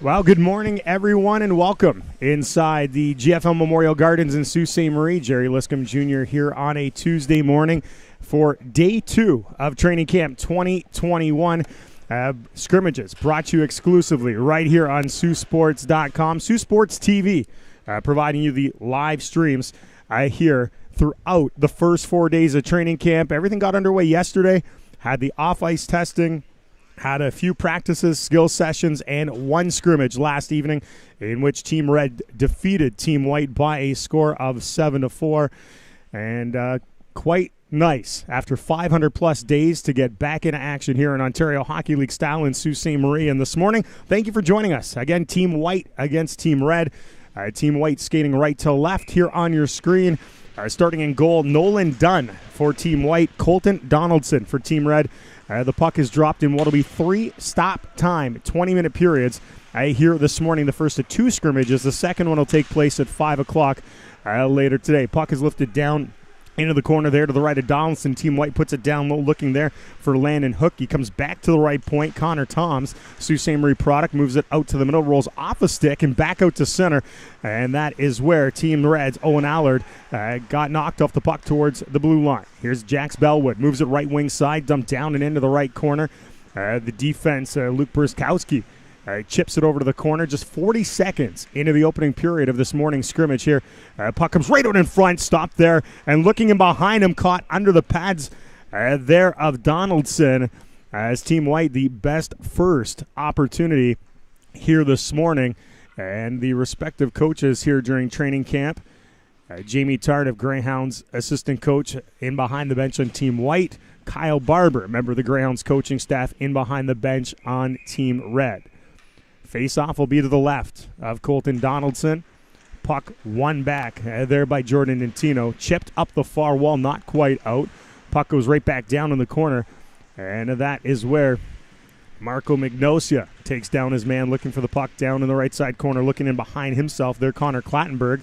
Well, good morning, everyone, and welcome inside the GFL Memorial Gardens in Sault Ste. Marie. Jerry Liscombe Jr. here on a Tuesday morning for Day 2 of Training Camp 2021. Scrimmages brought to you exclusively right here on SiouxSports.com. Sioux Sports TV providing you the live streams here throughout the first 4 days of training camp. Everything got underway yesterday, had the off-ice testing, had a few practices, skill sessions, and one scrimmage last evening in which Team Red defeated Team White by a score of 7-4. And quite nice after 500-plus days to get back into action here in Ontario Hockey League style in Sault Ste. Marie. And this morning, thank you for joining us. Again, Team White against Team Red. Team White skating right to left here on your screen. Starting in goal, Nolan Dunn for Team White, Colton Donaldson for Team Red. The puck is dropped in what will be 3 stop-time, 20-minute periods here this morning. The first of 2 scrimmages. The second one will take place at 5 o'clock later today. Puck is lifted down into the corner there to the right of Donaldson. Team White puts it down low, looking there for Landon Hook. He comes back to the right point. Connor Toms, Sault Ste. Marie product, moves it out to the middle, rolls off a stick and back out to center. And that is where Team Red's Owen Allard got knocked off the puck towards the blue line. Here's Jax Bellwood, moves it right wing side, dumped down and into the right corner. The defense, Luke Brskowski, chips it over to the corner. Just 40 seconds into the opening period of this morning's scrimmage here. Puck comes right out in front, stopped there, and looking in behind him, caught under the pads there of Donaldson. As Team White, the best first opportunity here this morning. And the respective coaches here during training camp. Jamie Tart of Greyhound's assistant coach in behind the bench on Team White. Kyle Barber, member of the Greyhound's coaching staff, in behind the bench on Team Red. Face-off will be to the left of Colton Donaldson. Puck won back there by Jordan Dentino. Chipped up the far wall, not quite out. Puck goes right back down in the corner. And that is where Marco Mignosia takes down his man, looking for the puck down in the right side corner, looking in behind himself there. Connor Clattenburg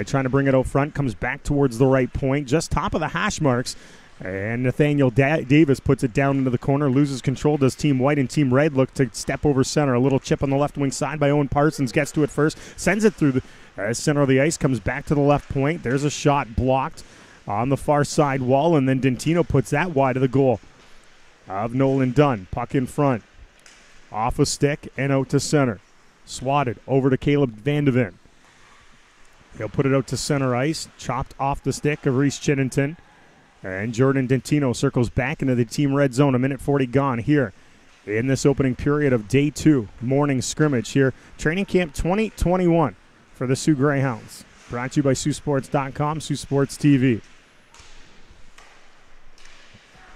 trying to bring it out front, comes back towards the right point, just top of the hash marks. And Nathaniel Davis puts it down into the corner, loses control. Does Team White and Team Red look to step over center? A little chip on the left wing side by Owen Parsons, gets to it first, sends it through the center of the ice, comes back to the left point. There's a shot blocked on the far side wall, and then Dentino puts that wide of the goal of Nolan Dunn. Puck in front, off a stick and out to center. Swatted over to Caleb Vandevin. He'll put it out to center ice, chopped off the stick of Reese Chiddington. And Jordan Dentino circles back into the Team Red zone. 1:40 gone here in this opening period of Day 2, morning scrimmage here. Training Camp 2021 for the Sioux Greyhounds. Brought to you by SiouxSports.com, Sioux Sports TV.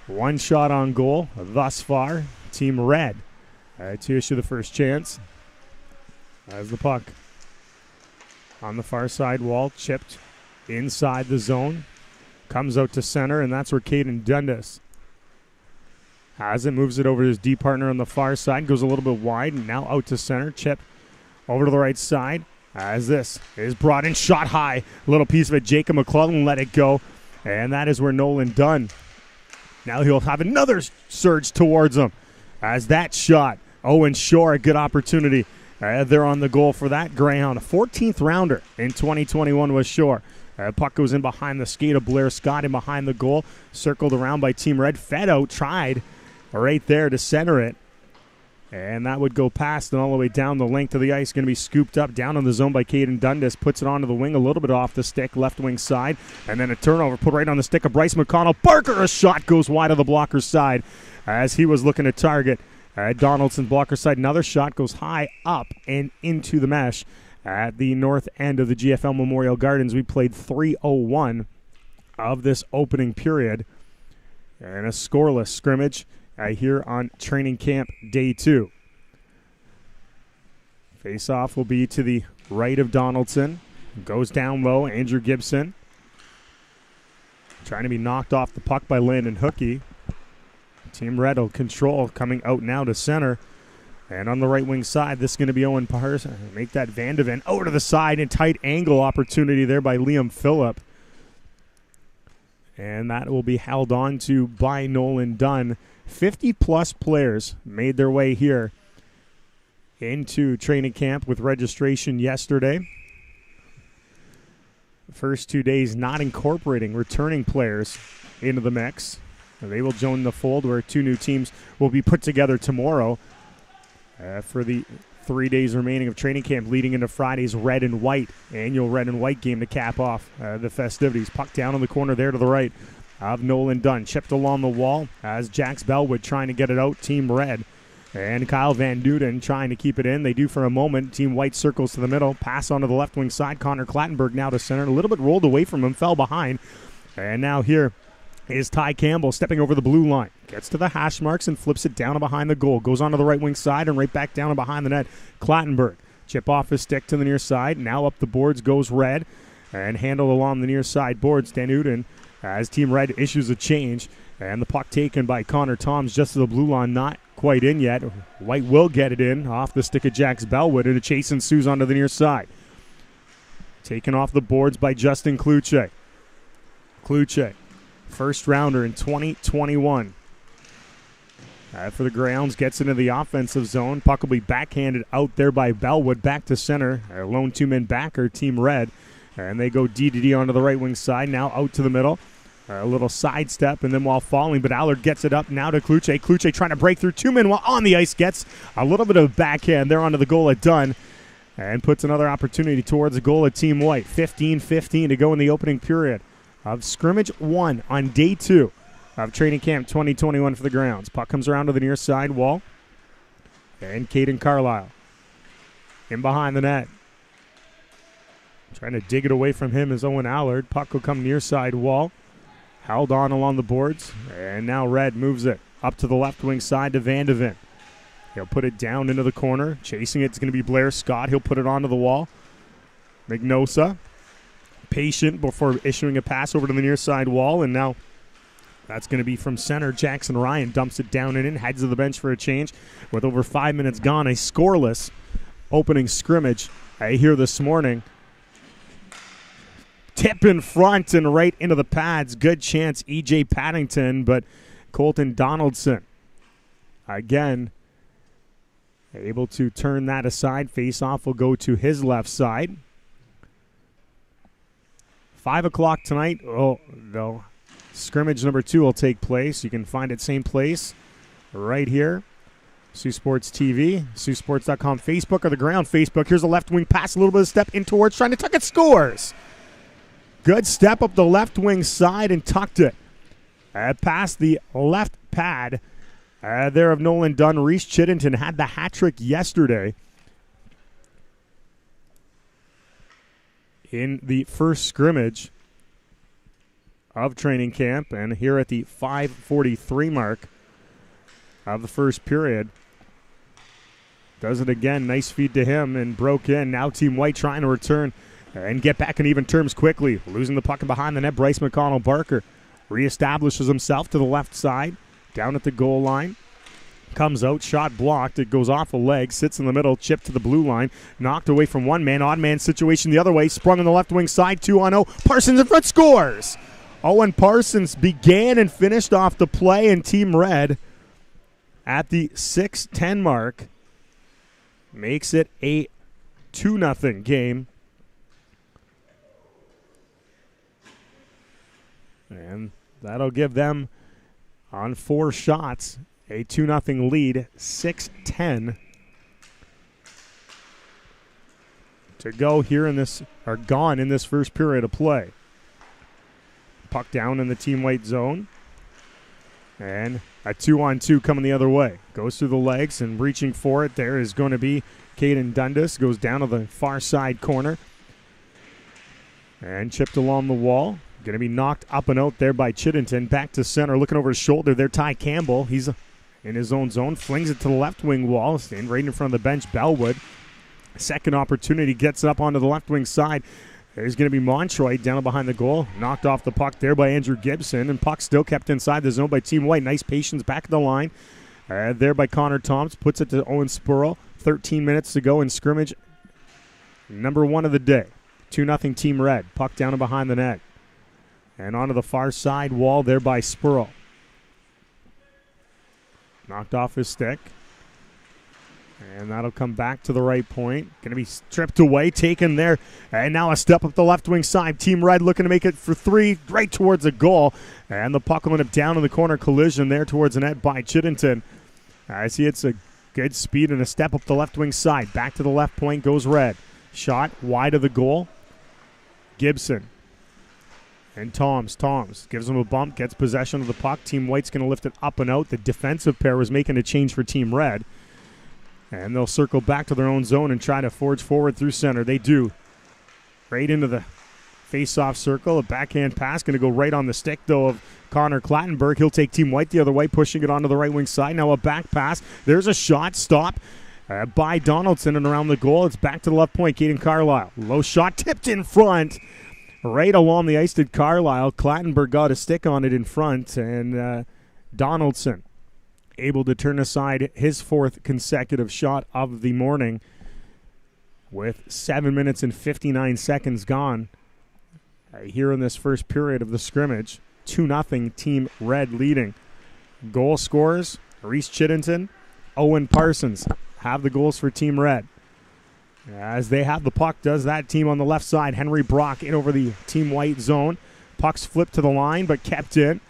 One shot on goal thus far. Team Red to issue the first chance. As the puck on the far side wall, chipped inside the zone. Comes out to center, and that's where Caden Dundas has it. Moves it over to his D partner on the far side. Goes a little bit wide, and now out to center. Chip over to the right side. As this is brought in, shot high. Little piece of it. Jacob McClellan let it go. And that is where Nolan Dunn. Now he'll have another surge towards him. As that shot, Owen Shore, a good opportunity. They're on the goal for that Greyhound. A 14th rounder in 2021 was Shore. Puck goes in behind the skate of Blair Scott in behind the goal. Circled around by Team Red. Fed out, tried right there to center it. And that would go past and all the way down the length of the ice. Going to be scooped up down in the zone by Caden Dundas. Puts it onto the wing, a little bit off the stick, left wing side. And then a turnover put right on the stick of Bryce McConnell. Barker, a shot goes wide of the blocker's side as he was looking to target Donaldson blocker side. Another shot goes high up and into the mesh. At the north end of the GFL Memorial Gardens, we played 3:01 of this opening period. And a scoreless scrimmage here on Training Camp Day 2. Face-off will be to the right of Donaldson. Goes down low, Andrew Gibson. Trying to be knocked off the puck by Landon Hookey. Team Red will control, coming out now to center. And on the right wing side, this is going to be Owen Parsons. Make that Vandevin over to the side, and tight angle opportunity there by Liam Phillip. And that will be held on to by Nolan Dunn. 50-plus players made their way here into training camp with registration yesterday. The first 2 days not incorporating returning players into the mix. They will join the fold where 2 new teams will be put together tomorrow for the 3 days remaining of training camp, leading into Friday's red and white, annual red and white game to cap off the festivities. Puck down in the corner there to the right of Nolan Dunn. Chipped along the wall as Jax Bellwood trying to get it out, Team Red. And Kyle Van Duden trying to keep it in. They do for a moment. Team White circles to the middle. Pass onto the left wing side. Connor Clattenburg now to center. A little bit rolled away from him. Fell behind. And now here is Ty Campbell stepping over the blue line. Gets to the hash marks and flips it down and behind the goal. Goes onto the right wing side and right back down and behind the net. Clattenburg. Chip off his stick to the near side. Now up the boards goes Red. And handle along the near side boards. Dan Uden as Team Red issues a change. And the puck taken by Connor Toms just to the blue line. Not quite in yet. White will get it in off the stick of Jax Bellwood, and a chase ensues onto the near side. Taken off the boards by Justin Kluche. Kluche, first rounder in 2021. For the Greyhounds, gets into the offensive zone. Puck will be backhanded out there by Bellwood. Back to center. A lone two-man backer, Team Red. And they go D-to-D onto the right wing side. Now out to the middle. A little sidestep, and then while falling, but Allard gets it up now to Kluche. Kluche trying to break through 2 men while on the ice, gets a little bit of backhand there onto the goal at Dunn, and puts another opportunity towards the goal at Team White. 15-15 to go in the opening period of scrimmage 1 on day 2 of training camp 2021 for the Greyhounds. Puck comes around to the near side wall, and Caden Carlisle in behind the net. Trying to dig it away from him is Owen Allard. Puck will come near side wall. Held on along the boards, and now Red moves it up to the left wing side to Van de Ven. He'll put it down into the corner. Chasing it's going to be Blair Scott. He'll put it onto the wall. Magnosa, patient before issuing a pass over to the near side wall, and now that's going to be from center. Jackson Ryan dumps it down and in, heads to the bench for a change. With over 5 minutes gone, a scoreless opening scrimmage here this morning. Tip in front and right into the pads. Good chance, E.J. Paddington, but Colton Donaldson, again, able to turn that aside. Face-off will go to his left side. 5 o'clock tonight. No. Scrimmage number 2 will take place. You can find it same place right here. Sioux Sports TV, SiouxSports.com Facebook, or the Ground Facebook. Here's a left wing pass, a little bit of step in towards, trying to tuck it, scores. Good step up the left wing side and tucked it. Past the left pad there of Nolan Dunn. Reese Chiddington had the hat trick yesterday in the first scrimmage of training camp. And here at the 5:43 mark of the first period, does it again. Nice feed to him and broke in. Now Team White trying to return and get back in even terms quickly. Losing the puck behind the net, Bryce McConnell-Barker reestablishes himself to the left side, down at the goal line. Comes out, shot blocked. It goes off a leg, sits in the middle, chipped to the blue line, knocked away from one man. Odd man situation the other way, sprung on the left wing side, 2-on-0. Parsons in front, scores! Owen Parsons began and finished off the play, and Team Red at the 6:10 mark makes it a 2-0 game. And that'll give them, on 4 shots, a 2-0 lead, 6:10 to go here in this, or gone in this first period of play. Puck down in the Team White zone. And a 2-on-2 coming the other way. Goes through the legs and reaching for it. There is going to be Caden Dundas. Goes down to the far side corner. And chipped along the wall. Going to be knocked up and out there by Chiddington. Back to center, looking over his shoulder there, Ty Campbell. He's in his own zone, flings it to the left wing wall, staying right in front of the bench, Bellwood. Second opportunity, gets up onto the left wing side. There's going to be Montroy down behind the goal. Knocked off the puck there by Andrew Gibson, and puck still kept inside the zone by Team White. Nice patience back of the line. There by Connor Toms, puts it to Owen Spurl. 13 minutes to go in scrimmage number 1 of the day. 2-0 Team Red. Puck down and behind the net. And onto the far side wall there by Spurl. Knocked off his stick. And that'll come back to the right point. Going to be stripped away, taken there. And now a step up the left wing side. Team Red looking to make it for three, right towards the goal. And the puck will end up down in the corner. Collision there towards the net by Chittenden. As he hits a good speed and a step up the left wing side. Back to the left point goes Red. Shot wide of the goal. Gibson. And Toms gives him a bump, gets possession of the puck. Team White's going to lift it up and out. The defensive pair was making a change for Team Red. And they'll circle back to their own zone and try to forge forward through center. They do. Right into the face-off circle. A backhand pass going to go right on the stick, though, of Connor Clattenburg. He'll take Team White the other way, pushing it onto the right wing side. Now a back pass. There's a shot. Stop by Donaldson and around the goal. It's back to the left point. Caden Carlisle. Low shot tipped in front. Right along the ice did Carlisle. Clattenburg got a stick on it in front. And Donaldson able to turn aside his fourth consecutive shot of the morning with 7 minutes and 59 seconds gone here in this first period of the scrimmage. 2-0 Team Red leading. Goal scorers, Reese Chittenden, Owen Parsons have the goals for Team Red. As they have the puck, does that team on the left side. Henry Brock in over the Team White zone. Puck's flipped to the line, but kept in.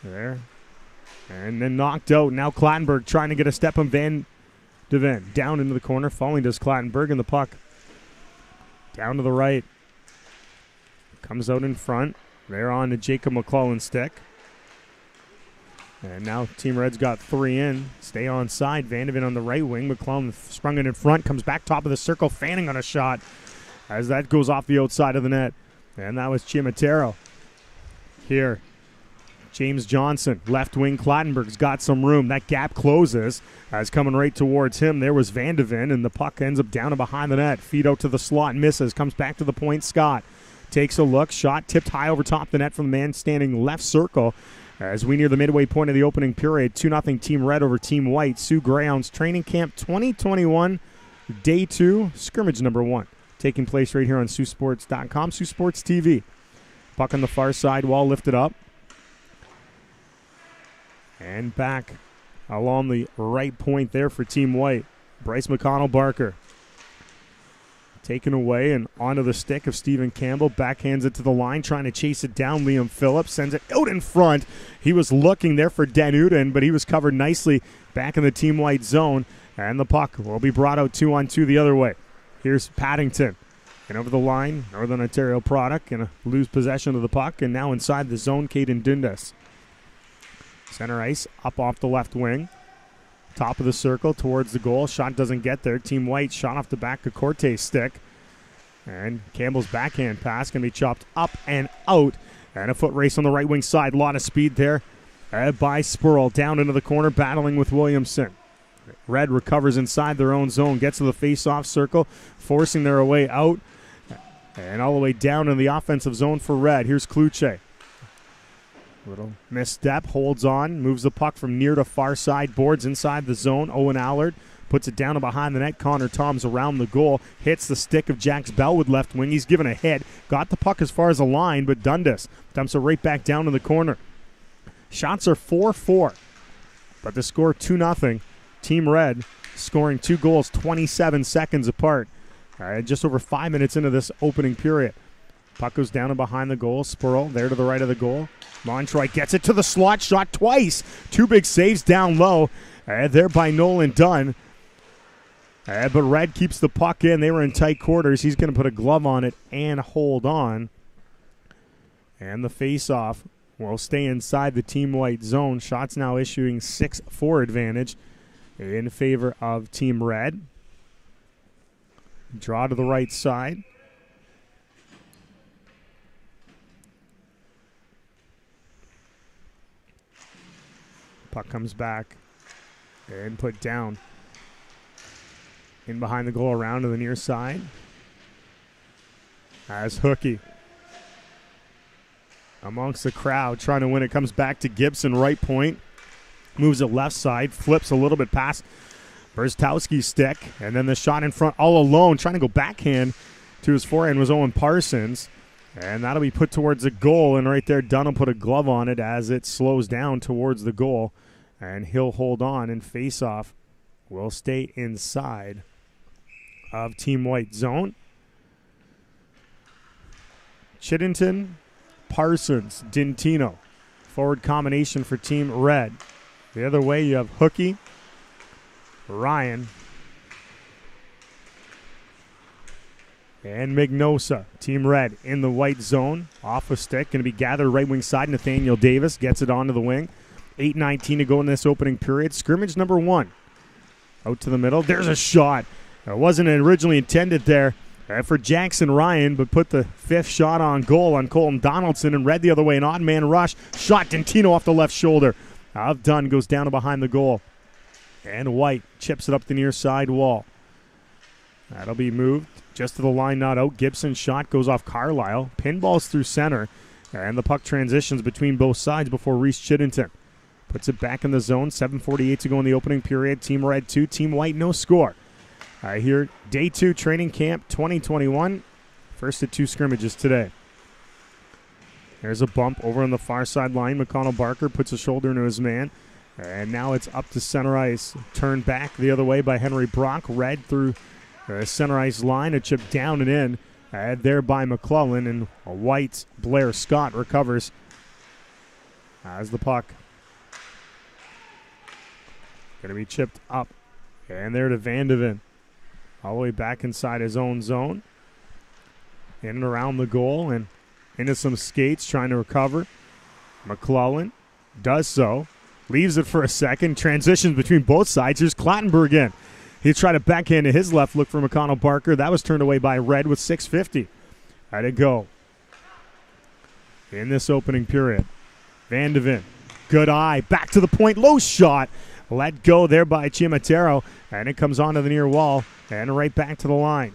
There. And then knocked out. Now Clattenburg trying to get a step on Van de Ven. Down into the corner. Falling does Clattenburg, and the puck down to the right. Comes out in front. They're on to Jacob McClellan's stick. And now Team Red's got three in. Stay on side. Van de Ven on the right wing. McClellan sprung it in front. Comes back top of the circle. Fanning on a shot as that goes off the outside of the net. And that was Chimatero. Here. James Johnson, left wing. Clattenburg's got some room. That gap closes as coming right towards him. There was Van de Ven, and the puck ends up down and behind the net. Feed out to the slot, misses. Comes back to the point. Scott takes a look. Shot tipped high over top the net from the man standing left circle. As we near the midway point of the opening period, 2-0 Team Red over Team White. Sioux Greyhounds Training Camp 2021, Day 2, Scrimmage number 1. Taking place right here on SiouxSports.com, Sioux Sports TV. Puck on the far side wall lifted up. And back along the right point there for Team White. Bryce McConnell-Barker. Taken away and onto the stick of Stephen Campbell. Backhands it to the line, trying to chase it down. Liam Phillips sends it out in front. He was looking there for Dan Uden, but he was covered nicely back in the Team White zone. And the puck will be brought out 2-on-2 the other way. Here's Paddington. And over the line, Northern Ontario product. Going to lose possession of the puck. And now inside the zone, Caden Dundas. Center ice, up off the left wing. Top of the circle towards the goal. Shot doesn't get there. Team White shot off the back of Corte's stick. And Campbell's backhand pass can be chopped up and out. And a foot race on the right wing side. A lot of speed there by Spurl. Down into the corner, battling with Williamson. Red recovers inside their own zone. Gets to the face-off circle, forcing their way out. And all the way down in the offensive zone for Red. Here's Kluche. Little misstep, holds on, moves the puck from near to far side, boards inside the zone. Owen Allard puts it down and behind the net. Connor Toms around the goal, hits the stick of Jax Bell with left wing. He's given a hit, got the puck as far as the line, but Dundas dumps it right back down in the corner. Shots are 4-4, but the score 2-0. Team Red scoring 2 goals 27 seconds apart. Just over 5 minutes into this opening period. Puck goes down and behind the goal. Spurl there to the right of the goal. Montroy gets it to the slot, shot twice. 2 big saves down low there by Nolan Dunn. But Red keeps the puck in. They were in tight quarters. He's going to put a glove on it and hold on. And the face-off will stay inside the Team White zone. Shots now issuing 6-4 advantage in favor of Team Red. Draw to the right side. Puck comes back and put down. In behind the goal, around to the near side. As Hookie amongst the crowd trying to win it. Comes back to Gibson, right point. Moves it left side, flips a little bit past Berztowski's stick. And then the shot in front all alone, trying to go backhand to his forehand was Owen Parsons. And that'll be put towards the goal. And right there, Dunn will put a glove on it as it slows down towards the goal. And he'll hold on, and face-off will stay inside of Team White zone. Chiddington, Parsons, Dintino. Forward combination for Team Red. The other way you have Hookie, Ryan, and Mignosa. Team Red in the white zone. Off a stick. Going to be gathered right wing side. Nathaniel Davis gets it onto the wing. 8:19 to go in this opening period. Scrimmage number 1. Out to the middle. There's a shot. It wasn't originally intended there for Jackson Ryan, but put the 5th shot on goal on Colton Donaldson, and Red the other way. An odd man rush. Shot Dintino off the left shoulder of Dunn. Goes down to behind the goal. And White chips it up the near side wall. That'll be moved just to the line, not out. Gibson's shot goes off Carlisle. Pinballs through center. And the puck transitions between both sides before Reese Chiddington puts it back in the zone. 7:48 to go in the opening period. Team Red 2, Team White no score. Here, Day 2 training camp 2021. First of 2 scrimmages today. There's a bump over on the far side line. McConnell Barker puts a shoulder into his man. And now it's up to center ice. Turned back the other way by Henry Brock. Red through the center ice line. A chip down and in. There by McClellan. And a White Blair Scott recovers as the puck. Going to be chipped up. And there to Vandeven. All the way back inside his own zone. In and around the goal and into some skates trying to recover. McClellan does so. Leaves it for a second. Transitions between both sides. Here's Clattenburg in. He tried to backhand to his left. Look for McConnell Barker. That was turned away by Red with 6:50. Had it go. In this opening period. Vandeven. Good eye. Back to the point. Low shot. Let go there by Chimatero. And it comes onto the near wall. And right back to the line.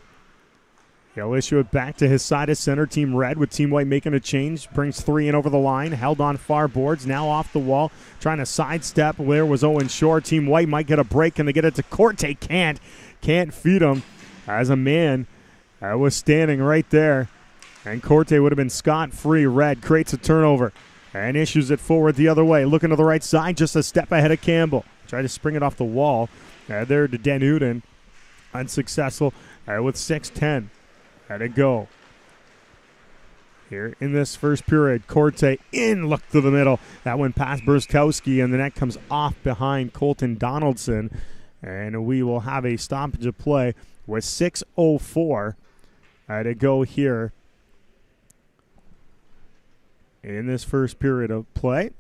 He'll issue it back to his side of center. Team Red with Team White making a change. Brings 3 in over the line. Held on far boards. Now off the wall. Trying to sidestep. There was Owen Shore. Team White might get a break. Can they get it to Corte? Can't. Can't feed him. As a man was standing right there. And Corte would have been scot-free. Red creates a turnover. And issues it forward the other way. Looking to the right side. Just a step ahead of Campbell. Tried to spring it off the wall. There to Den Uden. Unsuccessful with 6:10. Had it go. Here in this first period, Corte in, look to the middle. That went past Burskowski, and the net comes off behind Colton Donaldson. And we will have a stoppage of play with 6:04 to go here in this first period of play.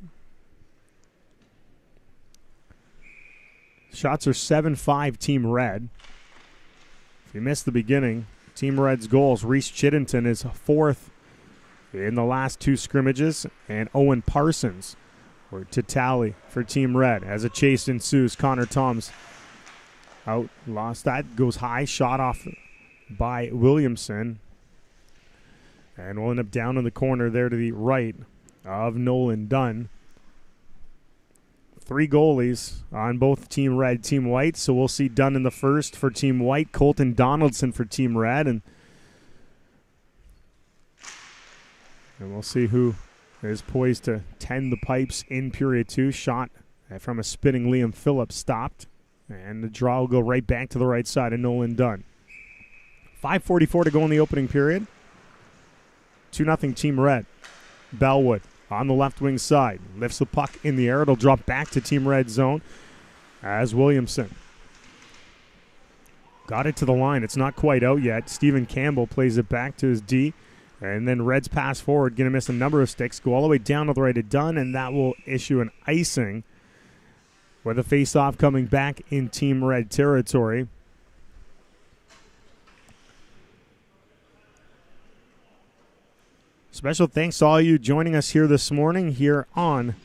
Shots are 7-5 Team Red. If you missed the beginning, Team Red's goals, Reese Chiddington is 4th in the last 2 scrimmages, and Owen Parsons were to tally for Team Red. As a chase ensues, Connor Toms out, lost that, goes high, shot off by Williamson, and we'll end up down in the corner there to the right of Nolan Dunn. 3 goalies on both Team Red, Team White. So we'll see Dunn in the first for Team White, Colton Donaldson for Team Red, and we'll see who is poised to tend the pipes in period 2. Shot from a spinning Liam Phillips stopped, and the draw will go right back to the right side of Nolan Dunn. 5:44 to go in the opening period. 2-0 Team Red. Bellwood on the left wing side. Lifts the puck in the air. It'll drop back to Team Red zone as Williamson got it to the line. It's not quite out yet. Stephen Campbell plays it back to his D. And then Red's pass forward. Going to miss a number of sticks. Go all the way down to the right of Dunn. And that will issue an icing with a face-off coming back in Team Red territory. Special thanks to all you joining us here this morning here on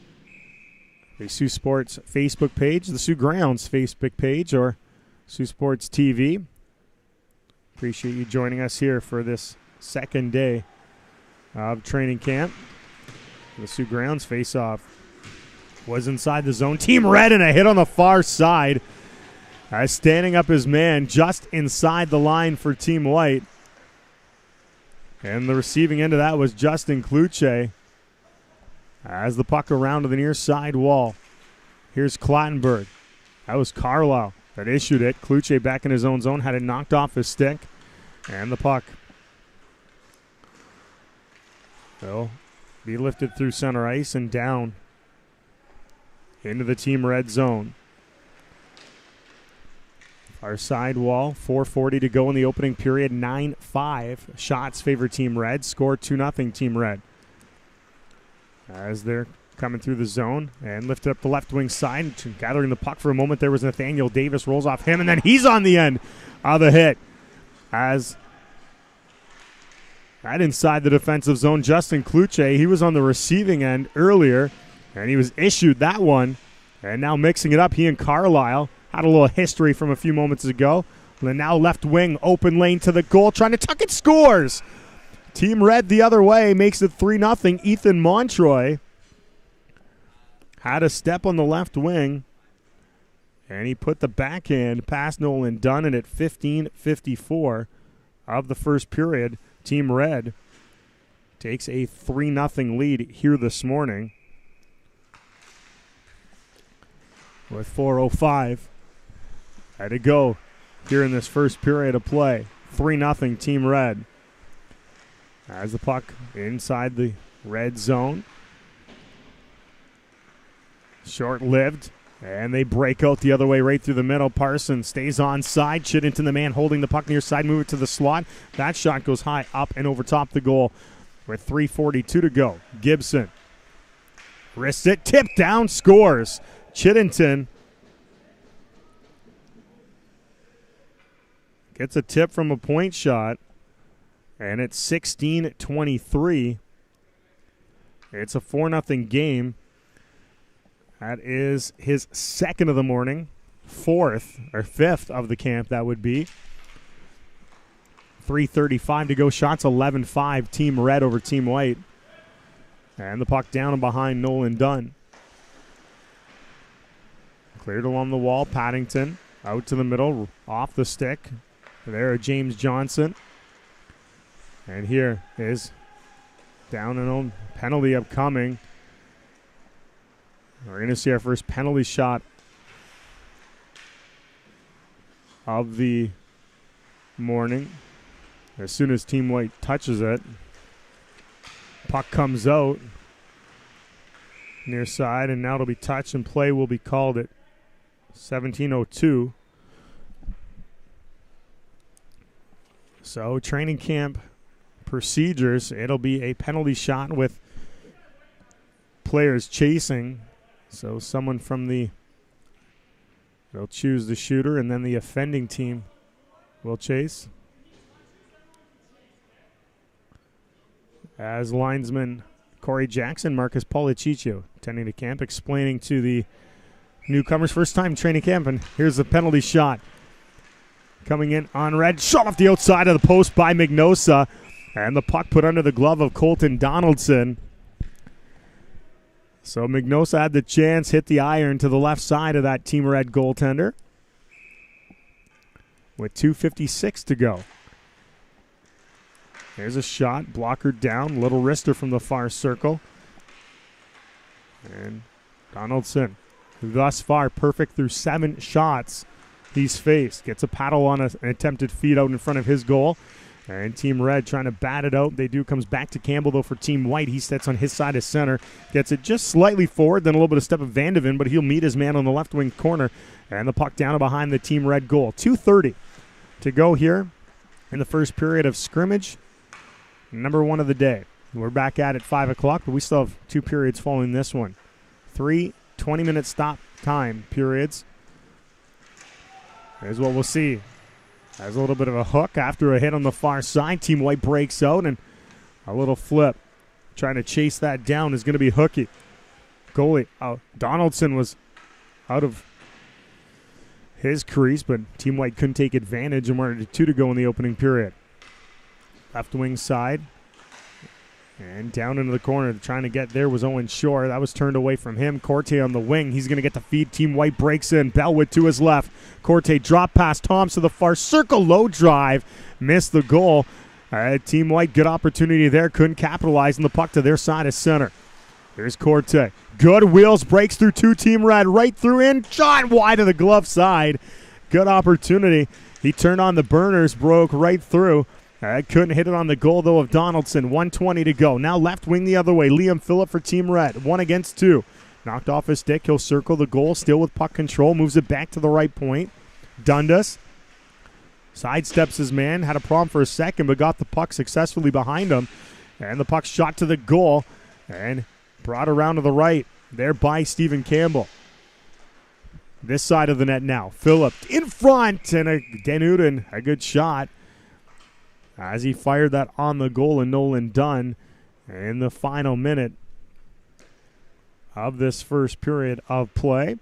the Sioux Sports Facebook page, the Sioux Grounds Facebook page, or Sioux Sports TV. Appreciate you joining us here for this second day of training camp. The Sioux Grounds face-off was inside the zone. Team Red and a hit on the far side. Standing up his man just inside the line for Team White. And the receiving end of that was Justin Kluche. As the puck around to the near side wall. Here's Clattenburg. That was Carlisle. that issued it. Kluche back in his own zone, had it knocked off his stick, and the puck will be lifted through center ice and down into the Team Red zone. Our side wall, 4:40 to go in the opening period, 9-5. Shots favor Team Red, score 2-0 Team Red. As they're coming through the zone and lifted up the left wing side, gathering the puck for a moment. There was Nathaniel Davis, rolls off him, and then he's on the end of the hit. As right inside the defensive zone, Justin Kluche, he was on the receiving end earlier, and he was issued that one. And now mixing it up, he and Carlisle had a little history from a few moments ago. And now left wing, open lane to the goal, trying to tuck it, scores! Team Red the other way, makes it 3-0. Ethan Montroy had a step on the left wing, and he put the backhand past Nolan Dunn, and at 15:54 of the first period, Team Red takes a 3-0 lead here this morning with 4:05 to go here in this first period of play. 3-0 Team Red. As the puck inside the red zone. Short-lived, and they break out the other way right through the middle. Parsons stays onside. Chiddington, the man holding the puck near side, move it to the slot. That shot goes high up and over top the goal with 3:42 to go. Gibson wrists it, tipped down, scores. Chiddington gets a tip from a point shot, and it's 16-23. It's a 4-0 game. That is his second of the morning, fifth of the camp, that would be. 3:35 to go. Shots 11-5. Team Red over Team White. And the puck down and behind Nolan Dunn. Cleared along the wall. Paddington out to the middle, off the stick. There, James Johnson. And here is down and on, penalty upcoming. We're going to see our first penalty shot of the morning. As soon as Team White touches it, puck comes out near side, and now it'll be touched, and play will be called at 17:02. So training camp procedures, it'll be a penalty shot with players chasing. So someone from they'll choose the shooter, and then the offending team will chase. As linesman Corey Jackson, Marcus Policicio attending the camp, explaining to the newcomers, first time training camp, and here's the penalty shot. Coming in on red, shot off the outside of the post by Mignosa, and the puck put under the glove of Colton Donaldson. So Mignosa had the chance, hit the iron to the left side of that Team Red goaltender with 2:56 to go. There's a shot, blocker down, little wrister from the far circle. And Donaldson, thus far, perfect through 7 shots he's faced. Gets a paddle on an attempted feed out in front of his goal. And Team Red trying to bat it out. They do. Comes back to Campbell, though, for Team White. He sets on his side of center. Gets it just slightly forward, then a little bit of step of Vandeven, but he'll meet his man on the left wing corner. And the puck down behind the Team Red goal. 2:30 to go here in the first period of scrimmage. Number 1 of the day. We're back at 5 o'clock, but we still have 2 periods following this one. 3 20-minute stop time periods is what we'll see. Has a little bit of a hook after a hit on the far side. Team White breaks out, and a little flip. Trying to chase that down is going to be Hookie. Goalie Donaldson was out of his crease, but Team White couldn't take advantage and wanted 2 to go in the opening period. Left wing side. And down into the corner, trying to get there was Owen Shore. That was turned away from him. Corte on the wing. He's going to get the feed. Team White breaks in. Bellwood to his left. Corte drop pass. Toms to the far circle. Low drive. Missed the goal. Team White, good opportunity there. Couldn't capitalize on the puck to their side of center. Here's Corte. Good wheels. Breaks through 2 Team Red. Right through in. Shot wide of the glove side. good opportunity. He turned on the burners, broke right through. Couldn't hit it on the goal, though, of Donaldson. 1:20 to go. Now left wing the other way. Liam Phillip for Team Red. 1 against 2. Knocked off his stick. He'll circle the goal, still with puck control. Moves it back to the right point. Dundas sidesteps his man. Had a problem for a second, but got the puck successfully behind him. And the puck shot to the goal and brought around to the right. There by Stephen Campbell. This side of the net now. Phillip in front, and Denuden, a good shot as he fired that on the goal, and Nolan Dunn in the final minute of this first period of play.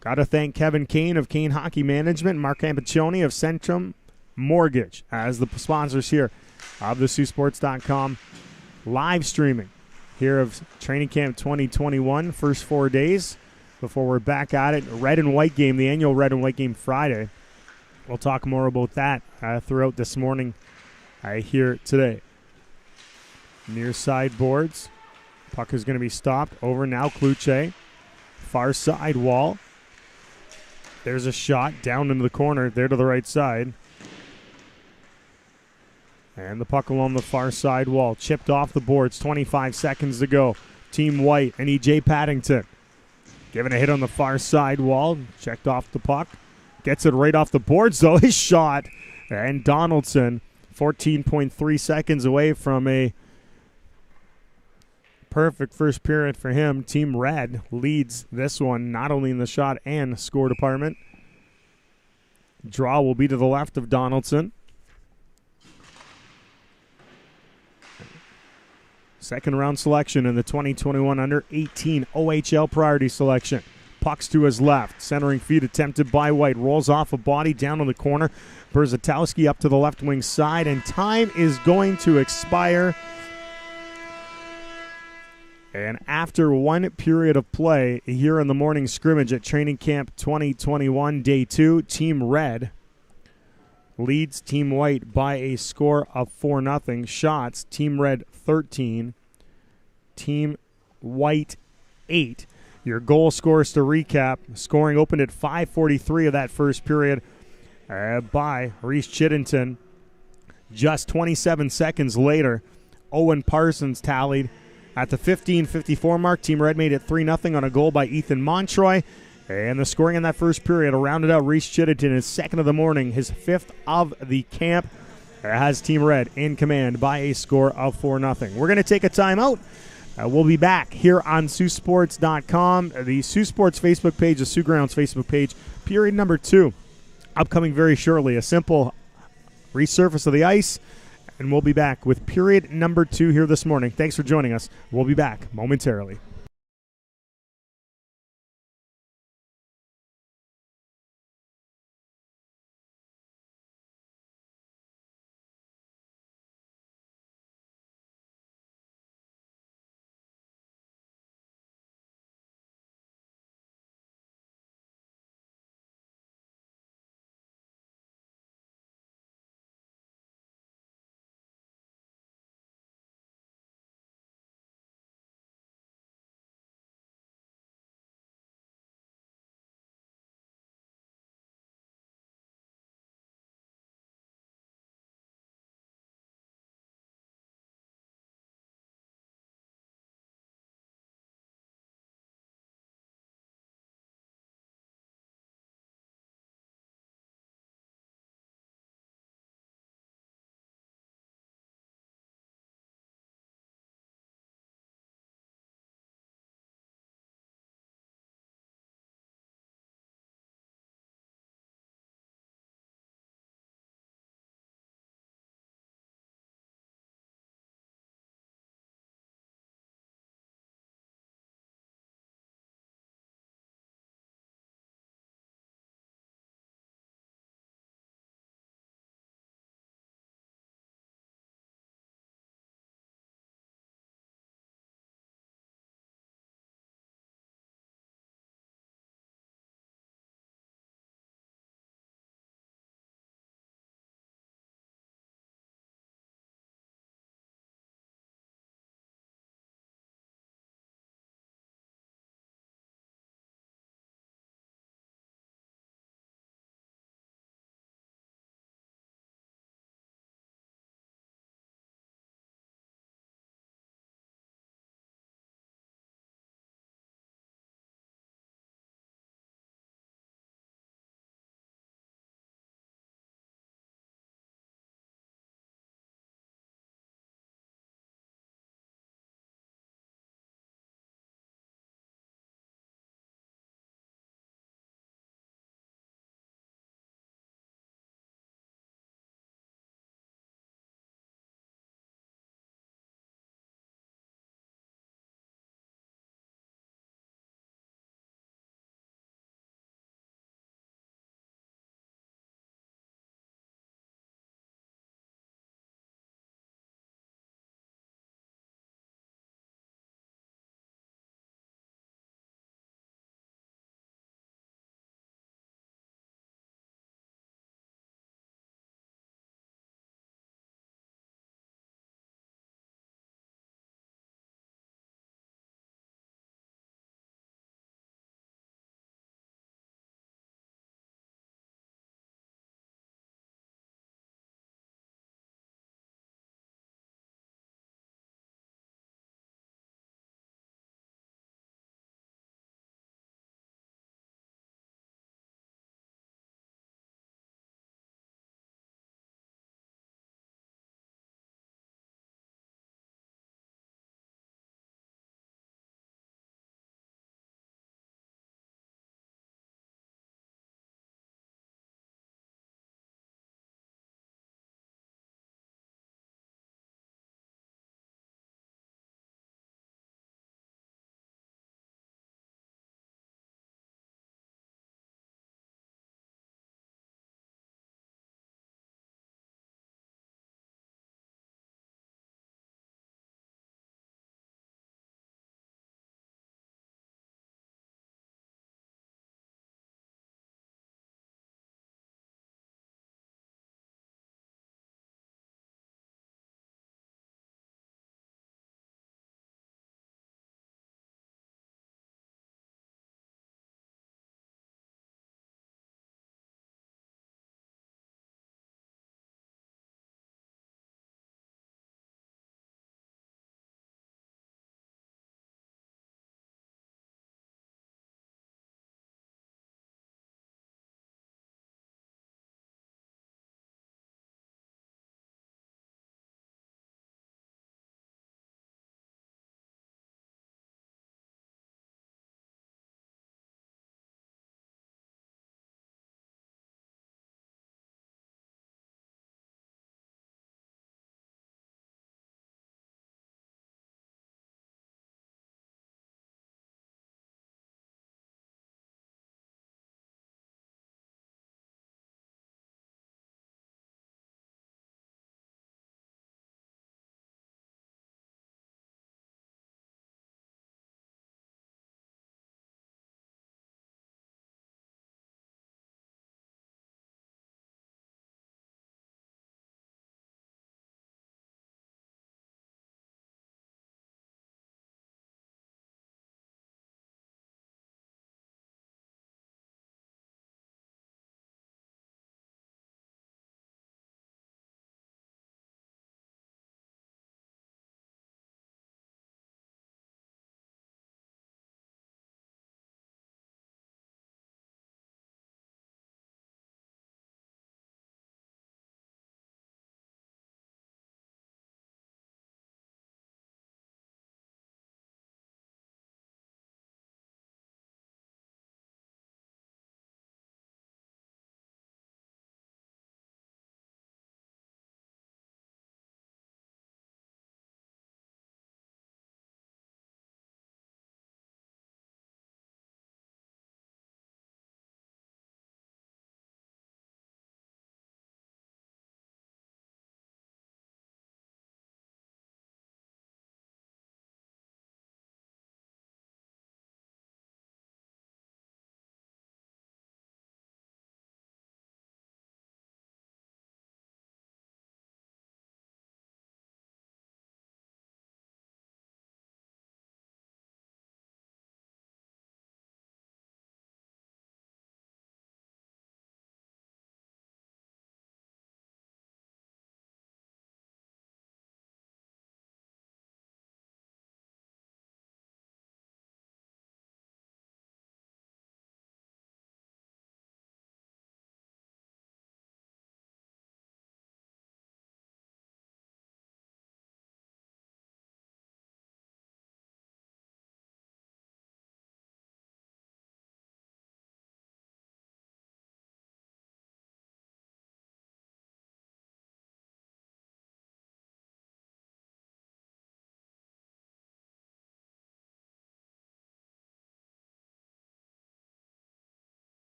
Got to thank Kevin Kane of Kane Hockey Management, Mark Campiccioni of Centrum Mortgage as the sponsors here of the SiouxSports.com live streaming here of Training Camp 2021, first 4 days before we're back at it. Red and White game, the annual Red and White game Friday. We'll talk more about that throughout this morning here today. Near side boards. Puck is going to be stopped. Over now, Kluche. Far side wall. There's a shot down into the corner, there to the right side. And the puck along the far side wall. Chipped off the boards, 25 seconds to go. Team White and E.J. Paddington. Giving a hit on the far side wall. Checked off the puck. Gets it right off the boards, though. His shot. And Donaldson, 14.3 seconds away from a perfect first period for him. Team Red leads this one, not only in the shot and score department. Draw will be to the left of Donaldson. Second round selection in the 2021 under-18 OHL priority selection. Pucks to his left. Centering feed attempted by White. Rolls off a body down on the corner. Berzatowski up to the left wing side. And time is going to expire. And after one period of play here in the morning scrimmage at Training Camp 2021, Day 2, Team Red leads Team White by a score of 4-0. Shots, Team Red 13, Team White 8. Your goal scores to recap. Scoring opened at 5:43 of that first period by Reese Chiddington. Just 27 seconds later, Owen Parsons tallied at the 15:54 mark. Team Red made it 3-0 on a goal by Ethan Montroy. And the scoring in that first period rounded out Reese Chiddington, his second of the morning, his fifth of the camp, has Team Red in command by a score of 4-0. We're going to take a timeout. We'll be back here on SiouxSports.com, the Sioux Sports Facebook page, the Sioux Grounds Facebook page. Period number 2, upcoming very shortly. A simple resurface of the ice, and we'll be back with period number 2 here this morning. Thanks for joining us. We'll be back momentarily.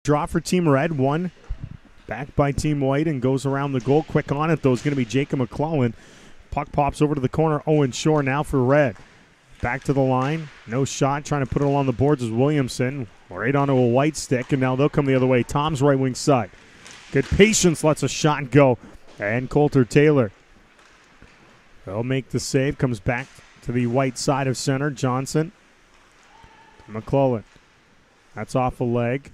Draw for Team Red. One back by Team White and goes around the goal. Quick on it, though, is going to be Jacob McClellan. Puck pops over to the corner. Owen Shore now for Red. Back to the line. No shot. Trying to put it along the boards is Williamson. Right onto a White stick, and now they'll come the other way. Tom's right wing side. Good patience. Lets a shot go. And Coulter Taylor. They'll make the save. Comes back to the White side of center. Johnson. McClellan. That's off a leg.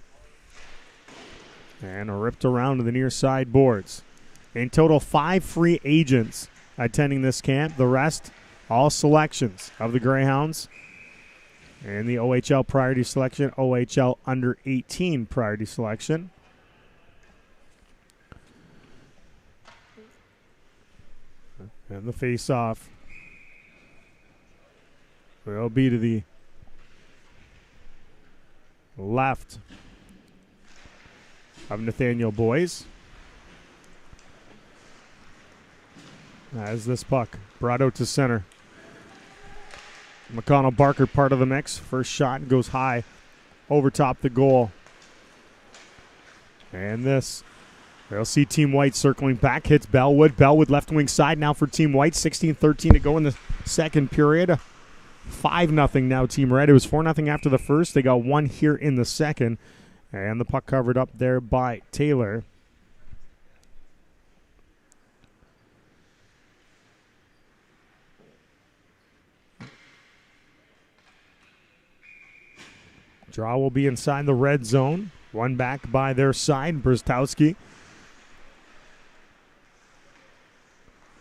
And ripped around to the near side boards. In total, 5 free agents attending this camp. The rest, all selections of the Greyhounds. And the OHL priority selection, OHL under 18 priority selection. And the face-off will be to the left of Nathaniel Boyes. As this puck brought out to center. McConnell Barker part of the mix. First shot goes high over top the goal. And this, they'll see Team White circling back. Hits Bellwood. Bellwood left wing side now for Team White. 16-13 to go in the second period. 5-0 now Team Red. It was 4-0 after the first. They got one here in the second. And the puck covered up there by Taylor. Draw will be inside the red zone. One back by their side. Brzezowski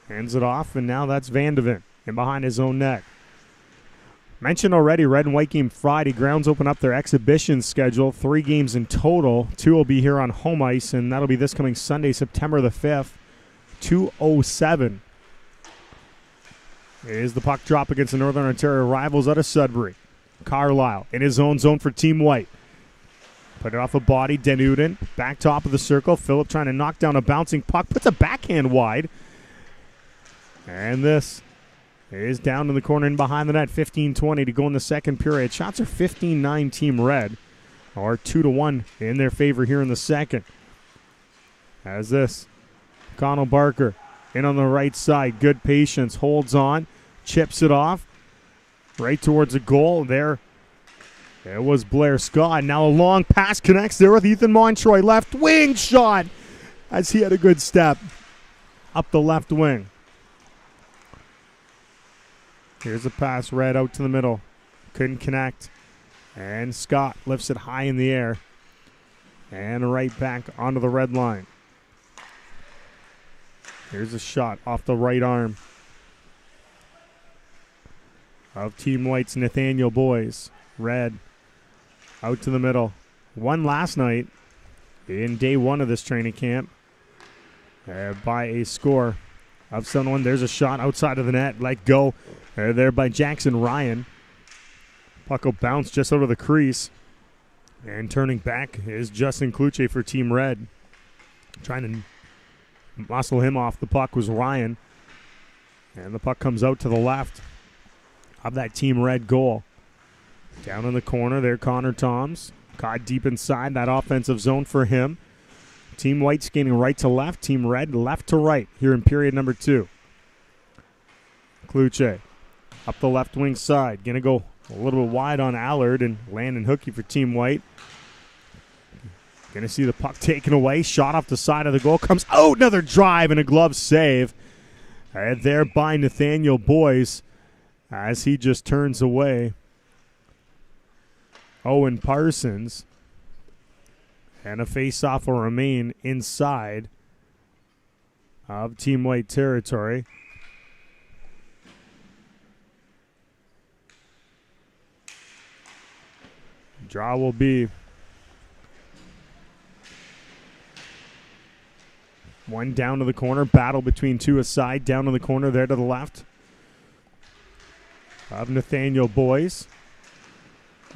hands it off, and now that's Vandeven in behind his own net. Mentioned already, red and white game Friday. Grounds open up their exhibition schedule. 3 games in total. 2 will be here on home ice, and that'll be this coming Sunday, September the 5th, 2:07. Is the puck drop against the Northern Ontario rivals out of Sudbury. Carlisle in his own zone for Team White. Put it off a body. Denuden back top of the circle. Phillip trying to knock down a bouncing puck. Puts a backhand wide. And this is down in the corner and behind the net. 15-20 to go in the second period. Shots are 15-9 Team Red. Or 2-1 in their favor here in the second. As this, Connell Barker in on the right side. Good patience. Holds on. Chips it off. Right towards the goal there. It was Blair Scott. Now a long pass connects there with Ethan Montroy. Left wing shot as he had a good step up the left wing. Here's a pass right out to the middle. Couldn't connect. And Scott lifts it high in the air. And right back onto the red line. Here's a shot off the right arm of Team White's Nathaniel Boyes. Red out to the middle. Won last night in day 1 of this training camp by a score of 7-1. There's a shot outside of the net. Let go there by Jackson Ryan. Puck will bounce just out of the crease. And turning back is Justin Kluche for Team Red. Trying to muscle him off the puck was Ryan. And the puck comes out to the left of that Team Red goal. Down in the corner there, Connor Toms. Caught deep inside that offensive zone for him. Team White skating right to left. Team Red left to right here in period number 2. Kluche up the left wing side. Going to go a little bit wide on Allard and Landon Hookie for Team White. Going to see the puck taken away. Shot off the side of the goal. Comes out. Another drive and a glove save. And there by Nathaniel Boyes as he just turns away Owen Parsons. And a face-off will remain inside of Team White territory. Draw will be one down to the corner. Battle between two aside. Down to the corner there to the left of Nathaniel Boyes.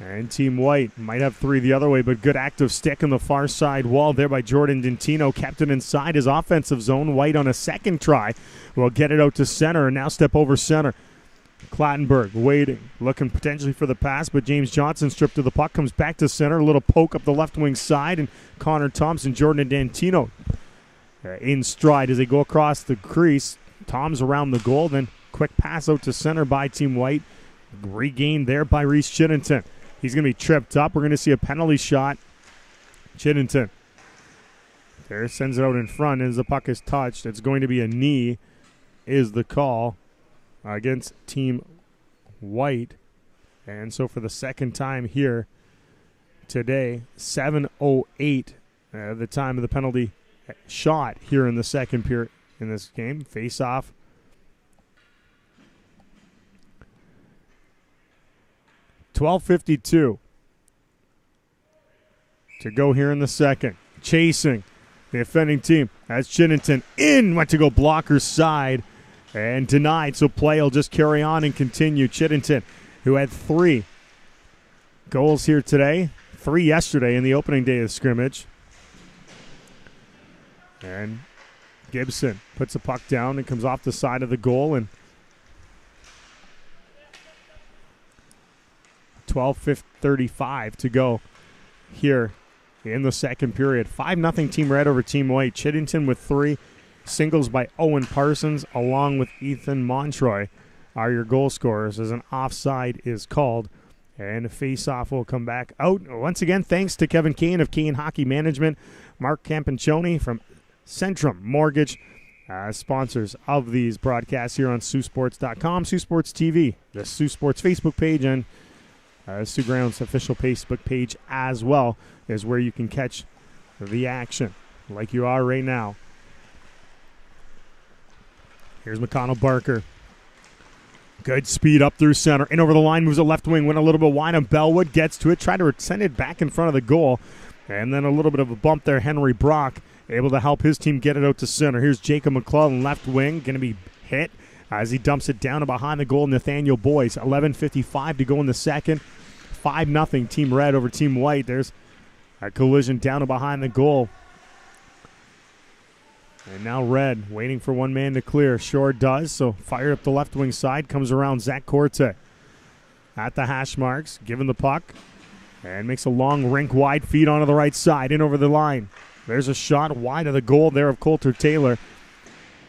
And Team White might have 3 the other way, but good active stick on the far side wall there by Jordan Dentino. Kept it inside his offensive zone. White on a second try will get it out to center and now step over center. Clattenburg waiting, looking potentially for the pass, but James Johnson stripped to the puck, comes back to center, a little poke up the left wing side, and Connor Thompson, Jordan Dantino in stride as they go across the crease. Tom's around the goal, then quick pass out to center by Team White, regained there by Reese Chiddington. He's going to be tripped up. We're going to see a penalty shot. Chiddington there sends it out in front as the puck is touched. It's going to be a knee is the call against Team White. And so for the second time here today, 7:08 the time of the penalty shot here in the second period in this game. Face off. $12:52 to go here in the second. Chasing the offending team as Chiddington went to go blocker side and denied, so play will just carry on and continue. Chiddington, who had 3 goals here today, 3 yesterday in the opening day of the scrimmage. And Gibson puts the puck down and comes off the side of the goal, and 12:35 to go here in the second period. 5-0 Team Red over Team White. Chiddington with 3 singles by Owen Parsons along with Ethan Montroy are your goal scorers as an offside is called. And a face-off will come back out. Once again, thanks to Kevin Kane of Kane Hockey Management, Mark Campagnoni from Centrum Mortgage, sponsors of these broadcasts here on SiouxSports.com, Sioux Sports TV, the Sioux Sports Facebook page, and Sioux Grounds official Facebook page as well is where you can catch the action like you are right now. Here's McConnell Barker. Good speed up through center. And over the line, moves a left wing, went a little bit wide on Bellwood, gets to it, tried to send it back in front of the goal. And then a little bit of a bump there. Henry Brock able to help his team get it out to center. Here's Jacob McClellan, left wing, going to be hit as he dumps it down and behind the goal. Nathaniel Boyce, 11:55 to go in the second. 5-0 Team Red over Team White. There's a collision down and behind the goal. And now Red waiting for one man to clear. Shore does, so fired up the left wing side. Comes around Zach Corte at the hash marks, giving the puck. And makes a long rink wide feed onto the right side, in over the line. There's a shot wide of the goal there of Coulter Taylor.